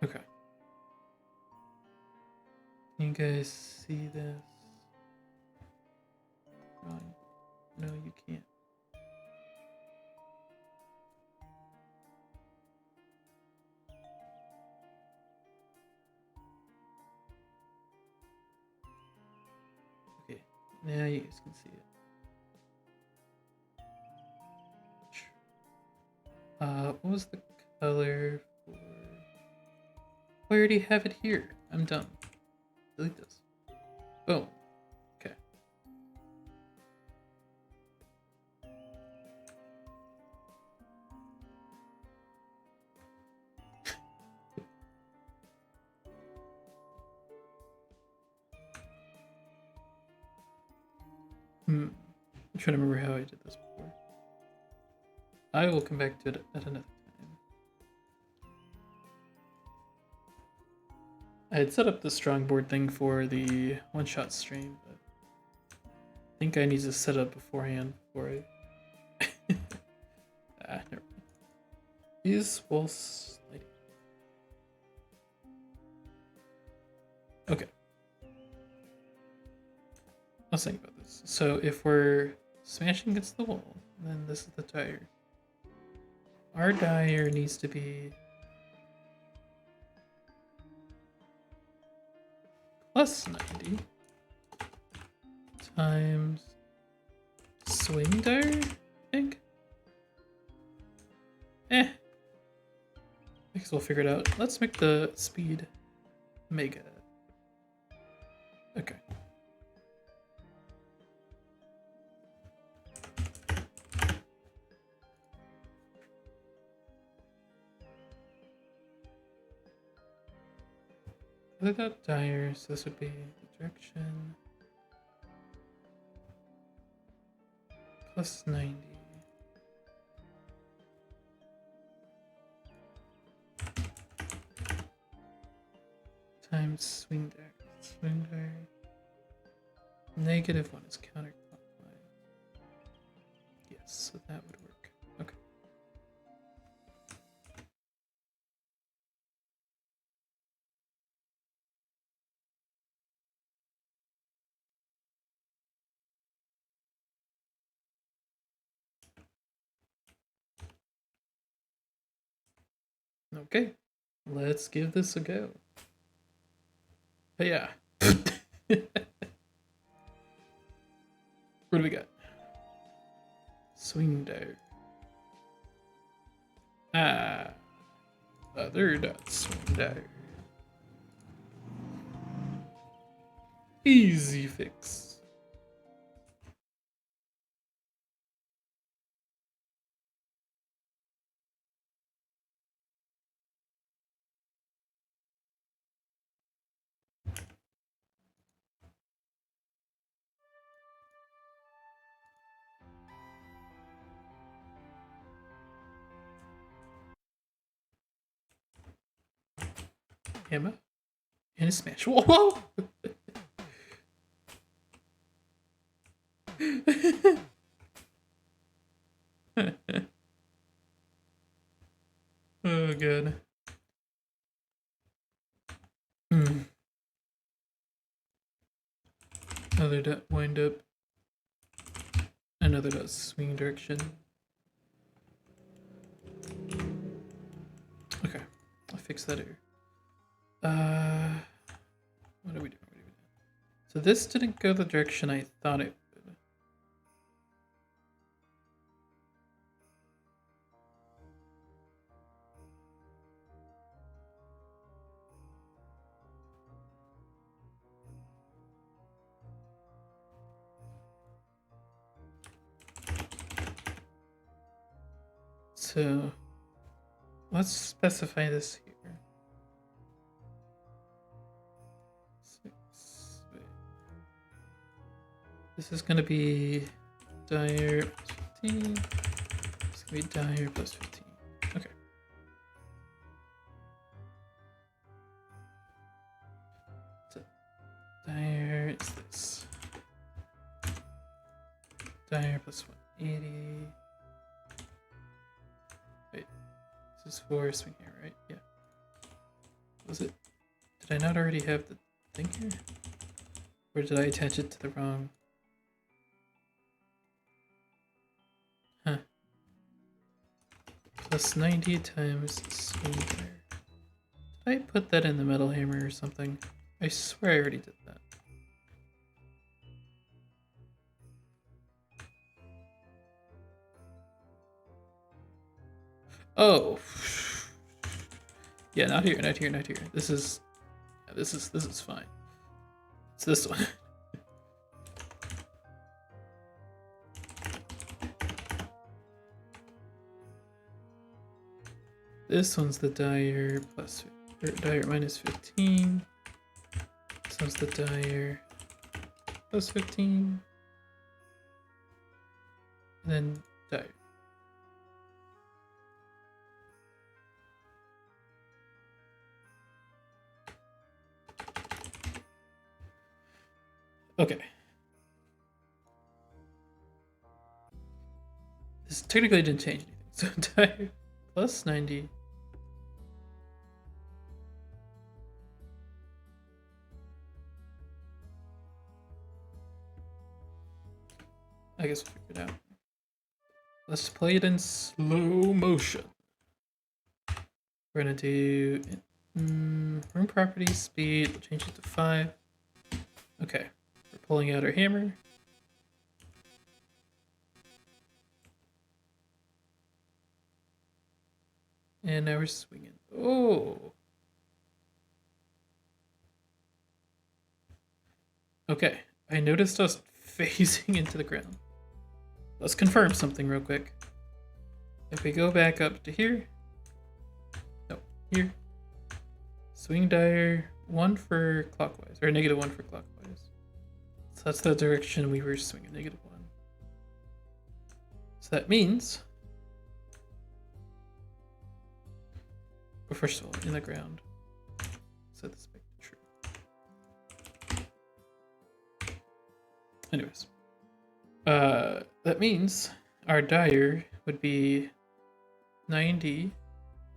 Okay. Can you guys see this? No, you can't. Okay, now you guys can see it. What was the color for... I already have it here. I'm dumb. Delete this. Boom. Okay. I'm trying to remember how I did this before. I will come back to it at another time. I had set up the strong board thing for the one-shot stream, but I think I need to set up beforehand before I... never mind. These will slide. Okay. I was thinking about this. So if we're smashing against the wall, then this is the tire. Our dire needs to be plus 90 times swing dire, I think. I guess we'll figure it out. Let's make the speed mega. Okay. I got dire, so this would be the direction. Plus 90. Times swing dire. Swing dire. -1 is counterclockwise. Yes, so that would work. Okay. Okay, let's give this a go. But yeah. What do we got? Swing dire. Other dot swing dire. Easy fix. Hammer and a smash. Whoa! Whoa! Oh, good. Another dot wind up. Another dot swing direction. Okay, I'll fix that here. What are we doing? So this didn't go the direction I thought it would. So let's specify this here. 6. Wait. This is gonna be dire plus 15. It's gonna be dire plus 15. Okay. So dire is this. Dire plus 180. Wait. This is for swing here, right? Yeah. Was it? Did I not already have the thing here? Or did I attach it to the wrong? Huh. Plus 90 times swing there. Did I put that in the metal hammer or something? I swear I already did that. Oh. Yeah, not here, not here, not here. This is fine. It's this one. This one's the dire plus dire minus 15. This one's the dire plus 15. And then dire. Okay. This technically didn't change anything. So die plus 90. I guess we'll figure it out. Let's play it in slow motion. We're gonna do room property speed. We'll change it to 5. Okay, we're pulling out our hammer. And now we're swinging. Oh! Okay, I noticed us phasing into the ground. Let's confirm something real quick. If we go back up to here, no, here, swing dire 1 for clockwise, or -1 for clockwise. So that's the direction we were swinging, -1. So that means, well, first of all, in the ground, set this back to true. Anyways, that means our dire would be 90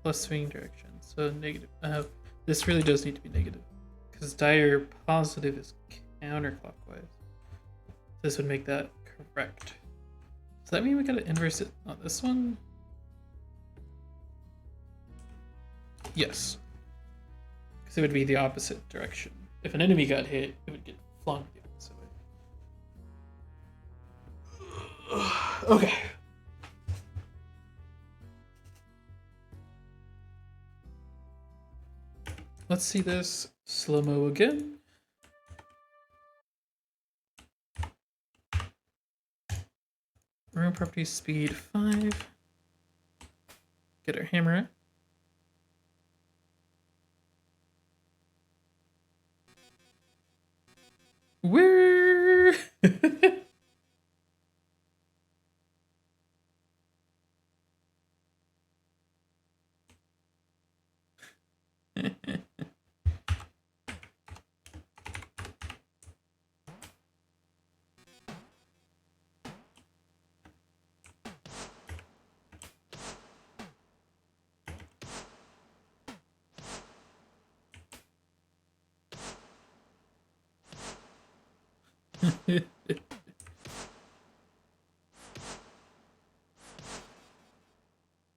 plus swing direction, so negative. This really does need to be negative, because dire positive is counterclockwise. This would make that correct. Does that mean we gotta inverse it on this one? Yes. Because it would be the opposite direction. If an enemy got hit, it would get flung the opposite way. Okay. Let's see this slow-mo again. Room property speed 5. Get our hammer out. Where?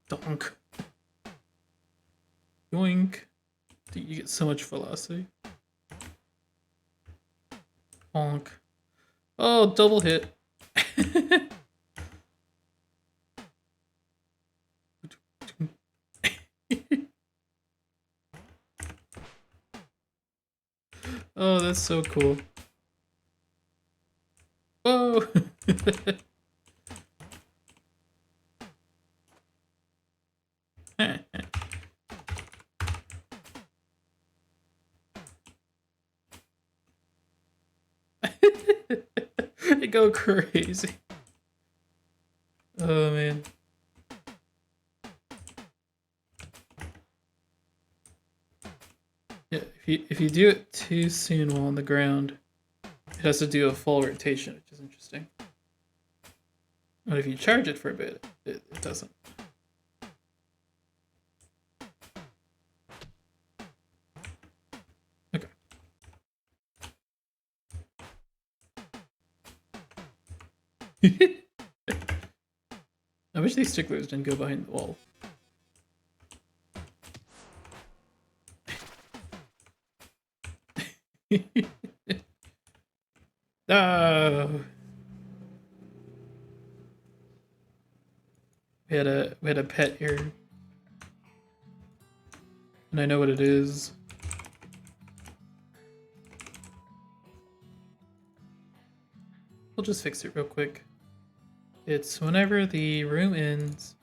Donk. Yoink. Dude, you get so much velocity. Bonk. Oh, double hit. Oh, that's so cool. Whoa! They go crazy. Oh man. Yeah, if you do it too soon while on the ground, it has to do a full rotation, which is interesting. But if you charge it for a bit, it doesn't. Okay. I wish these sticklers didn't go behind the wall. No. We had a pet here. And I know what it is. We'll just fix it real quick. It's whenever the room ends.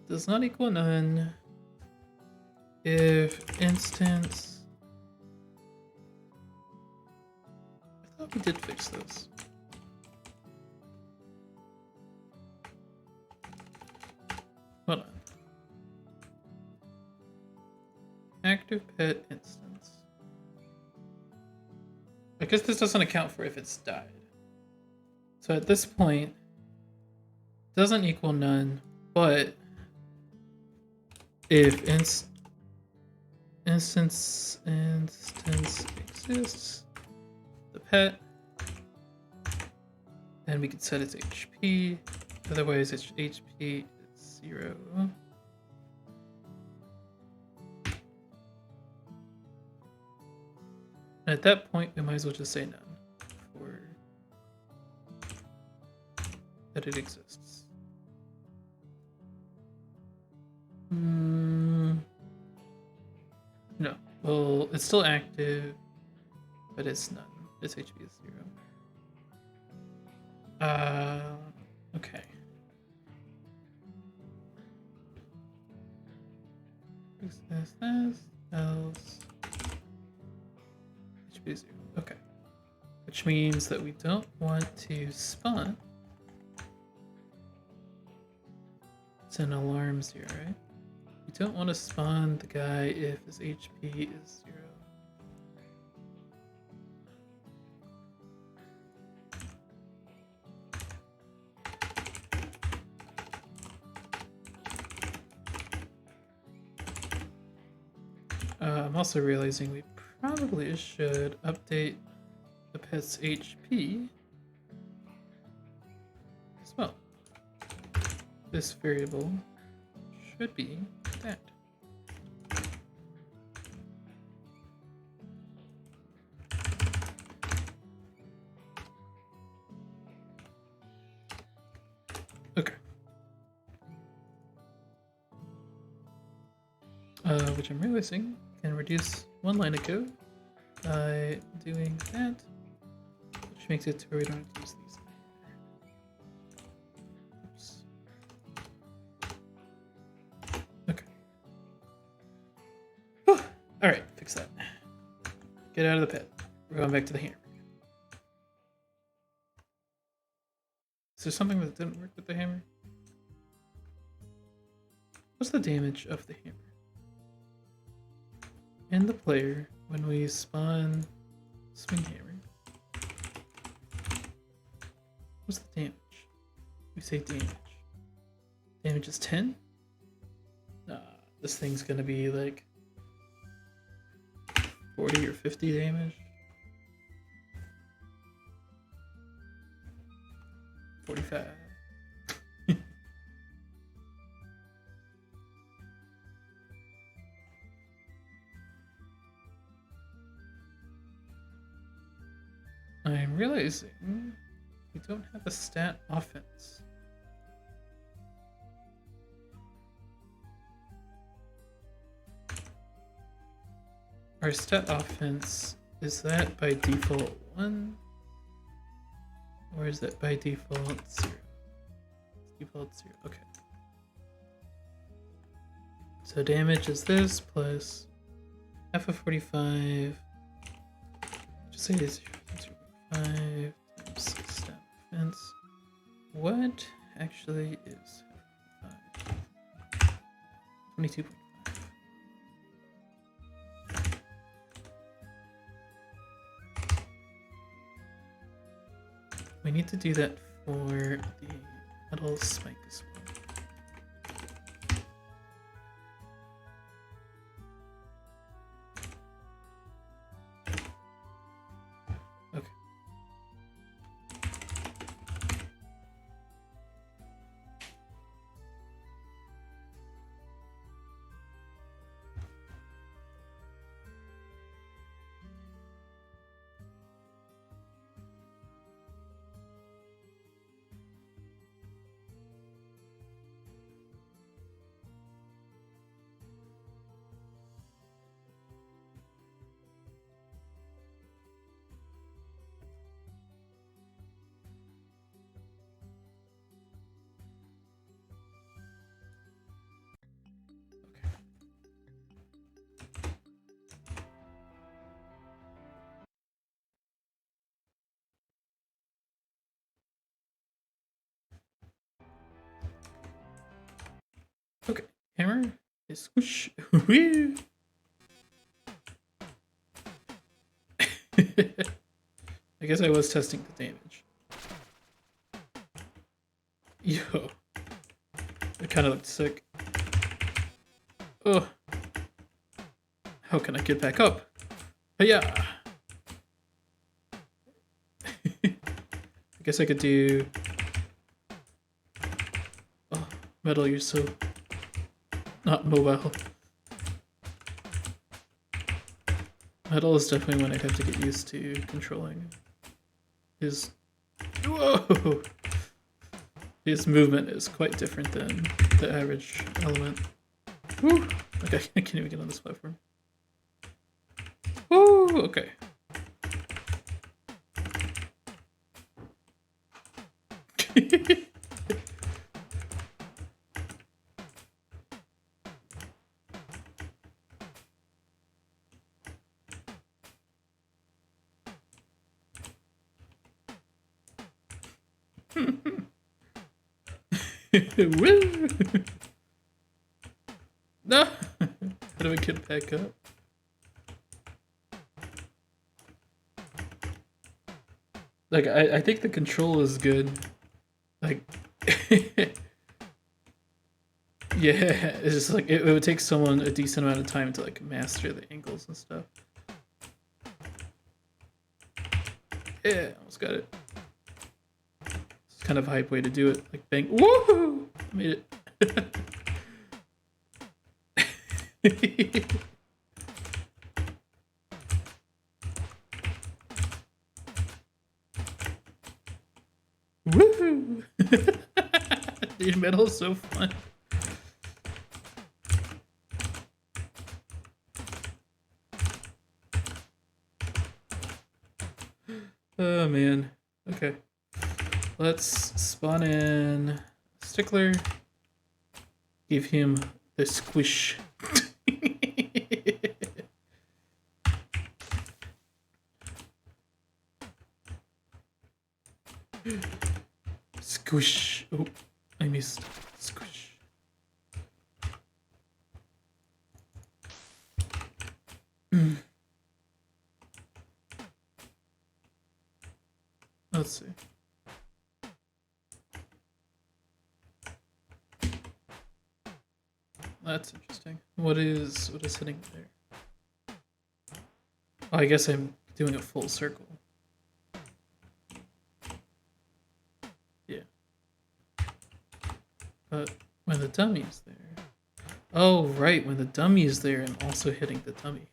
Does not equal none. If instance. I thought we did fix this. active pet instance. I guess this doesn't account for if it's died. So at this point, doesn't equal none, but if instance exists, the pet, then we can set its HP. Otherwise, its HP is 0. And at that point, we might as well just say none for that it exists. No. Well, it's still active, but it's none. Its HP is 0. Okay. This, else. HP is 0. Okay. Which means that we don't want to spawn. It's an alarm 0, right? We don't want to spawn the guy if his HP is 0. I'm also realizing we probably should update the pet's HP as well. This variable should be that. Okay. Which I'm realizing can reduce one line of code by doing that, which makes it to where we don't have to use these. Oops. Okay. Whew. All right, fix that. Get out of the pit. We're going back to the hammer. Is there something that didn't work with the hammer? What's the damage of the hammer? And the player when we spawn swing hammer. What's the damage? We say damage. Damage is 10? Nah, this thing's gonna be like 40 or 50 damage. 45. I'm realizing we don't have a stat offense. Our stat offense, is that by default 1? Or is that by default 0? Default 0, okay. So damage is this plus f of 45, just say it is 0.5 times stat offense. What actually is 22.5? We need to do that for the metal spike as well. Okay. Okay, hammer is whoosh. Whee! I guess I was testing the damage. Yo. It kind of looked sick. Oh. How can I get back up? Yeah. I guess I could do... Oh, Metal, you're so... not mobile. Metal is definitely one I'd have to get used to controlling. His... Whoa! His movement is quite different than the average element. Woo! Okay, I can't even get on this platform. Woo! Okay. Woo! No! How do I get back up? Like, I think the control is good. Like, yeah, it's just like, it would take someone a decent amount of time to, like, master the angles and stuff. Yeah, almost got it. It's kind of a hype way to do it. Like, bang. Woohoo! Made it. Woohoo! The metal is so fun. Oh man. Okay. Let's spawn in Stickler. Give him the squish. Squish. Oh, I missed. Squish. Let's see. That's interesting. What is hitting there? Oh, I guess I'm doing a full circle. Yeah. But when the dummy is there. Oh, right, when the dummy is there and also hitting the dummy.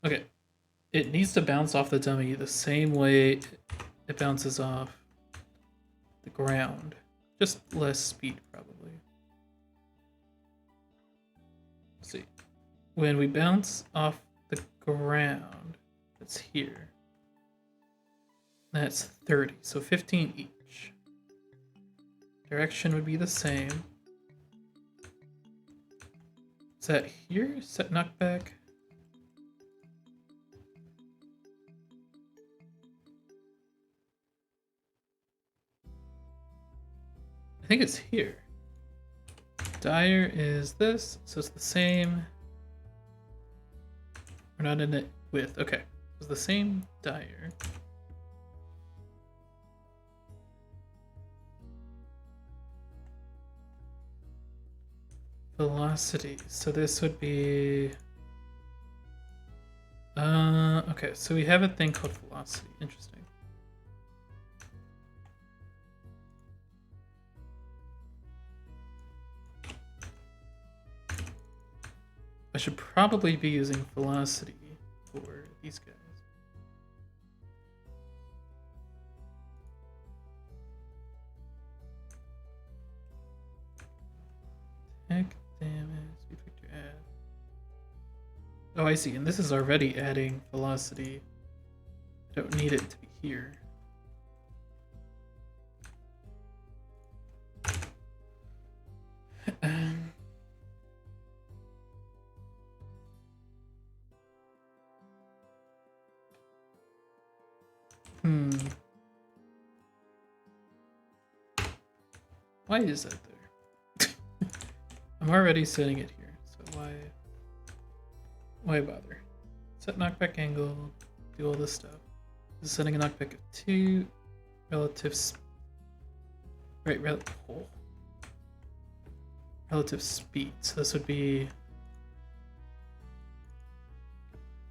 Okay. It needs to bounce off the dummy the same way it bounces off the ground. Just less speed, probably. Let's see. When we bounce off the ground, that's here. That's 30, so 15 each. Direction would be the same. Is that here? Set knockback? I think it's here. Dire is this, so it's the same. We're not in it with, okay. It's the same dire. Velocity, so this would be... okay, so we have a thing called velocity, interesting. I should probably be using velocity for these guys. Attack, damage, speed factor add. Oh, I see, and this is already adding velocity. I don't need it to be here. Why is that there? I'm already setting it here, so why? why bother? Set knockback angle, do all this stuff. This is setting a knockback of 2 relative relative speed. So this would be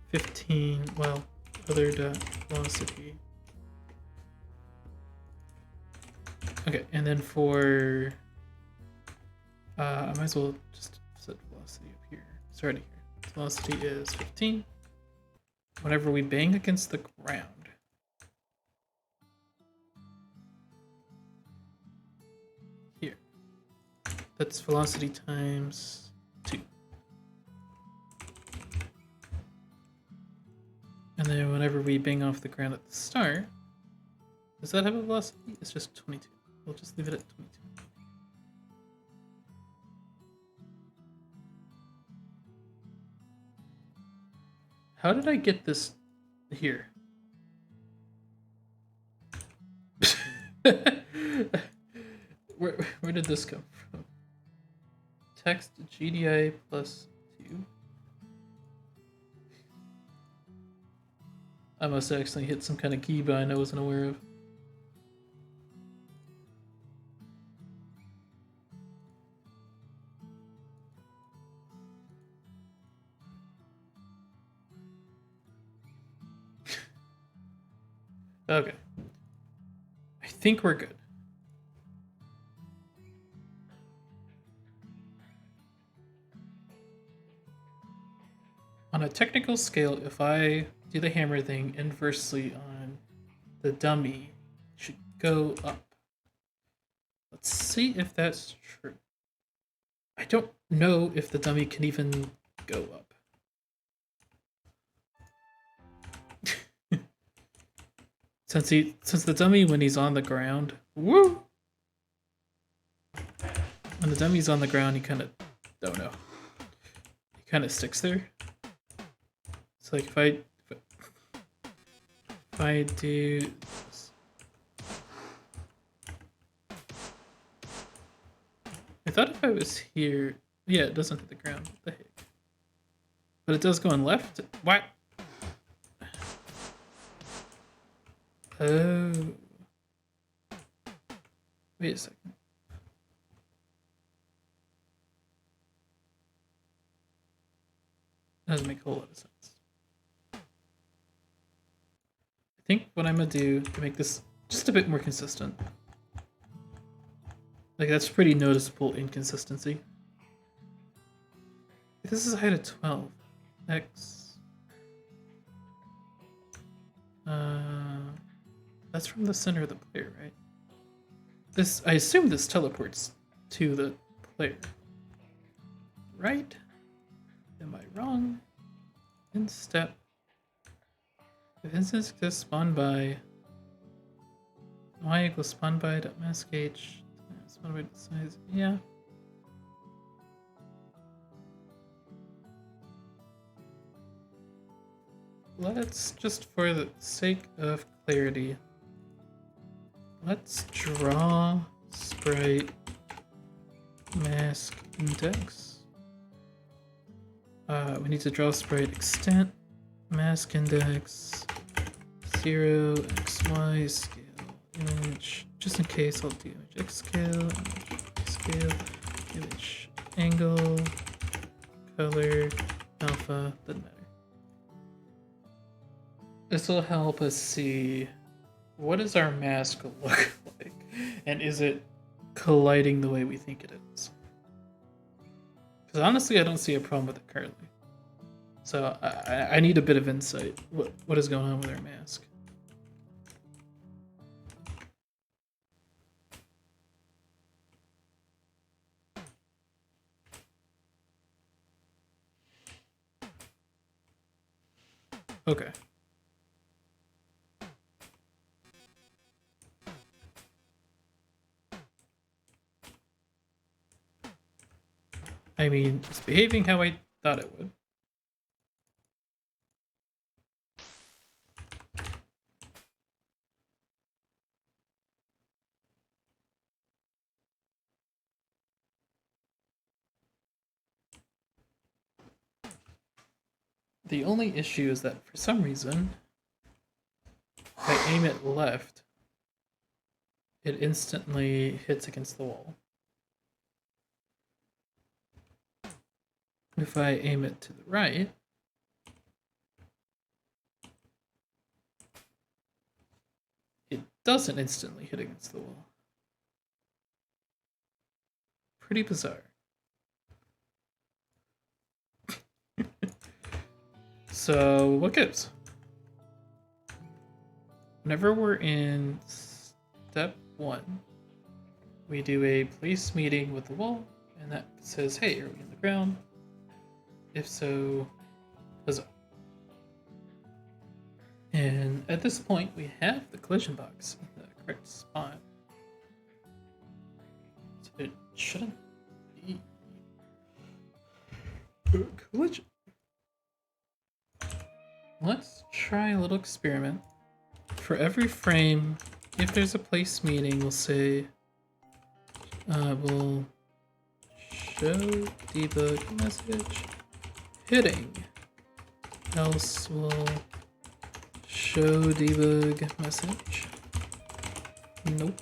15, well, other dot velocity. Okay, and then for I might as well just set velocity up here. Start here. Velocity is 15. Whenever we bang against the ground, here, that's velocity times 2. And then whenever we bang off the ground at the start, does that have a velocity? It's just 22. We'll just leave it at 22. How did I get this here? Where did this come from? Text GDI plus 2. I must have accidentally hit some kind of keybind I wasn't aware of. Okay. I think we're good. On a technical scale, if I do the hammer thing inversely on the dummy, it should go up. Let's see if that's true. I don't know if the dummy can even go up. Since the dummy, when he's on the ground, woo! When the dummy's on the ground, he kind of, don't know. He kind of sticks there. It's like if I do this. I thought if I was here, yeah, it doesn't hit the ground. What the heck? But it does go on left. What? Oh. Wait a second. That doesn't make a whole lot of sense. I think what I'm gonna do to make this just a bit more consistent. Like, that's pretty noticeable inconsistency. This is a height of 12. X. That's from the center of the player, right? This, I assume this teleports to the player. Right? Am I wrong? In step. If instance exists, spawn by y equals spawn by dot mask h. Spawn by dot size. Yeah. Let's just, for the sake of clarity, let's draw sprite mask index. We need to draw sprite extent mask index 0 xy scale image. Just in case, I'll do image x scale, image y scale, image angle, color, alpha, doesn't matter. This will help us see what does our mask look like, and is it colliding the way we think it is? Because honestly, I don't see a problem with it currently. So I need a bit of insight. What is going on with our mask? Okay. I mean, it's behaving how I thought it would. The only issue is that for some reason, if I aim it left, it instantly hits against the wall. If I aim it to the right, it doesn't instantly hit against the wall. Pretty bizarre. So, what gives? Whenever we're in step 1, we do a place meeting with the wall, and that says, hey, are we in the ground? If so, huzzah. And at this point, we have the collision box in the correct spot. So it shouldn't be a collision. Let's try a little experiment. For every frame, if there's a place meeting, we'll say, we'll show debug message hitting. Else we'll show debug message. Nope.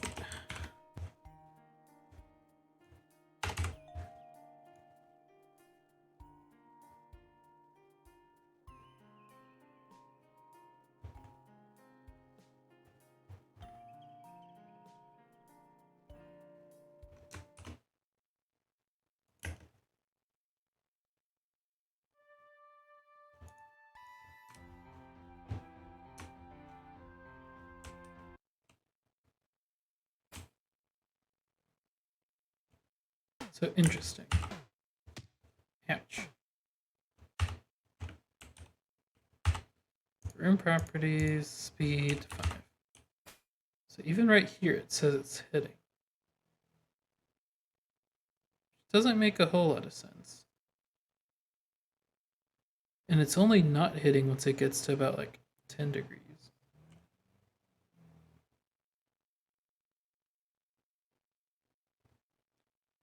So interesting. Ouch. Room properties, speed 5. So even right here it says it's hitting. Doesn't make a whole lot of sense. And it's only not hitting once it gets to about like 10 degrees.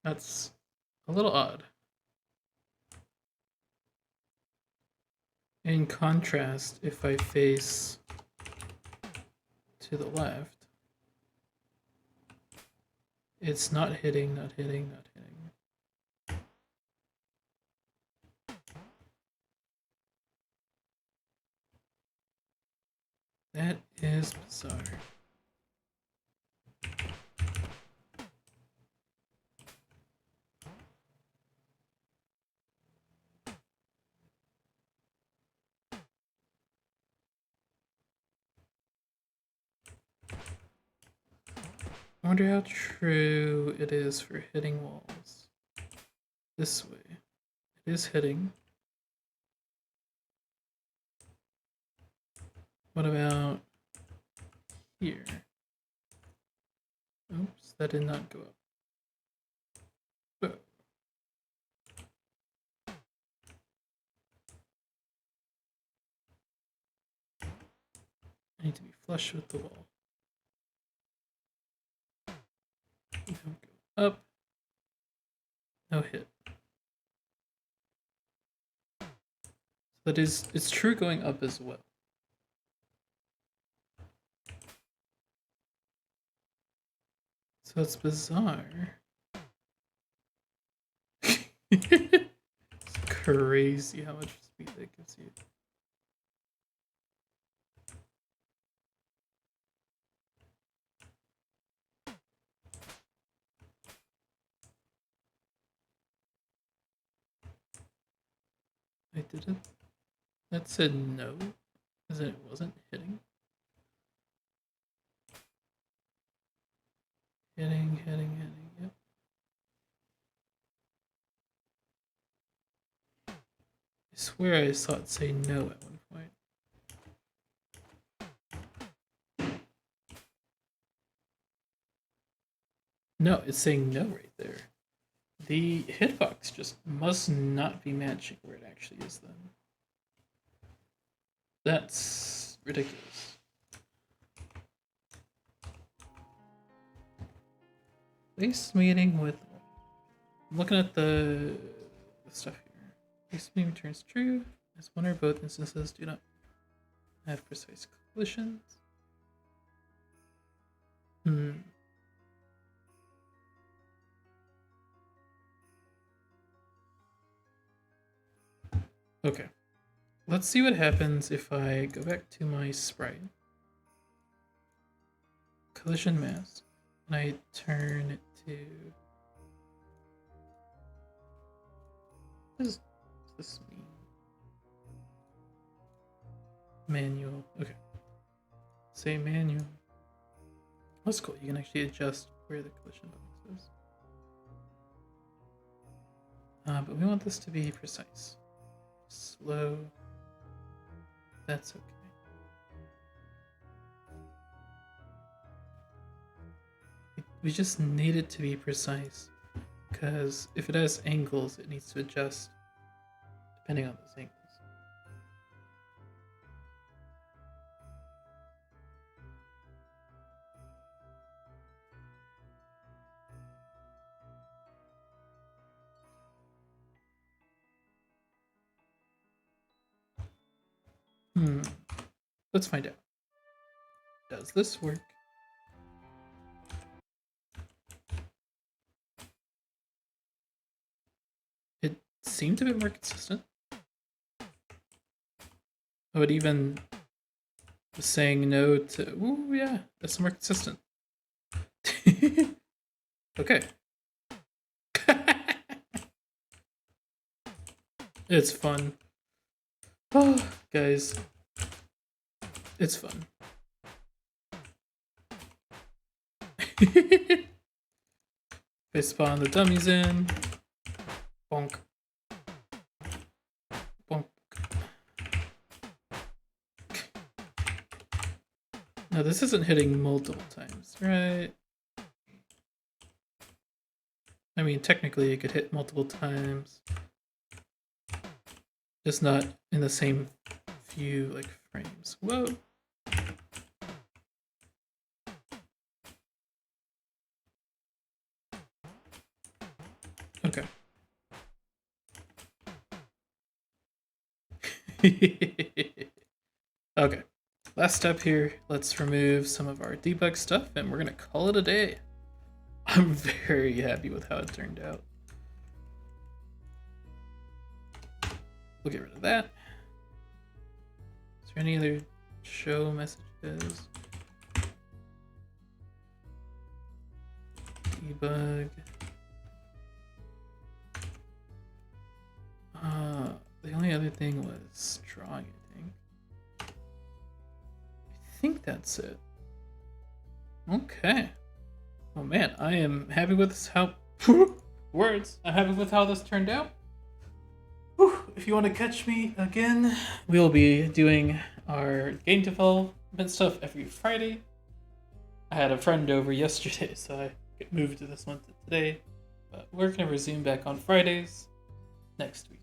That's a little odd. In contrast, if I face to the left, it's not hitting, not hitting, not hitting. That is bizarre. I wonder how true it is for hitting walls. This way. It is hitting. What about here? Oops, that did not go up. But I need to be flush with the wall. Don't go up. No hit. So that is, it's true going up as well. So it's bizarre. It's crazy how much speed that gives you. I didn't. That said no, as in it wasn't hitting. Hitting, yep. I swear I saw it say no at one point. No, it's saying no right there. The hitbox just must not be matching where it actually is then. That's ridiculous. Place meeting with... I'm looking at the stuff here. Place meeting returns true, As one or both instances do not have precise collisions. Okay. Let's see what happens if I go back to my sprite. Collision mask. And I turn it to... What does this mean? Manual. Okay. Say manual. That's cool. You can actually adjust where the collision button is. But we want this to be precise. Slow. That's okay. We just need it to be precise, because if it has angles, it needs to adjust depending on those angles. Let's find out. Does this work? It seemed a bit more consistent. I would even saying no to... Ooh, yeah, that's more consistent. Okay. It's fun. Oh, guys. It's fun. They spawn the dummies in. Bonk. Bonk. Now this isn't hitting multiple times, right? I mean, technically it could hit multiple times. Just not in the same few, like, frames. Whoa! Okay. Okay. Last step here. Let's remove some of our debug stuff, and we're gonna call it a day. I'm very happy with how it turned out. We'll get rid of that. Is there any other show messages? Debug. The only other thing was strong, I think. I think that's it. Okay. Oh man, I am happy with how... Words! I'm happy with how this turned out. Whew. If you want to catch me again, we'll be doing our game development stuff every Friday. I had a friend over yesterday, so I moved to this one today. But we're going to resume back on Fridays next week.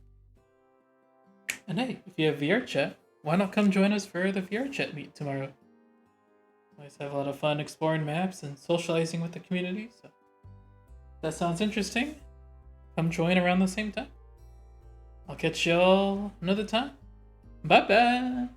And hey, if you have VR chat, why not come join us for the VR chat meet tomorrow? Always have a lot of fun exploring maps and socializing with the community, so if that sounds interesting, come join around the same time. I'll catch y'all another time. Bye bye!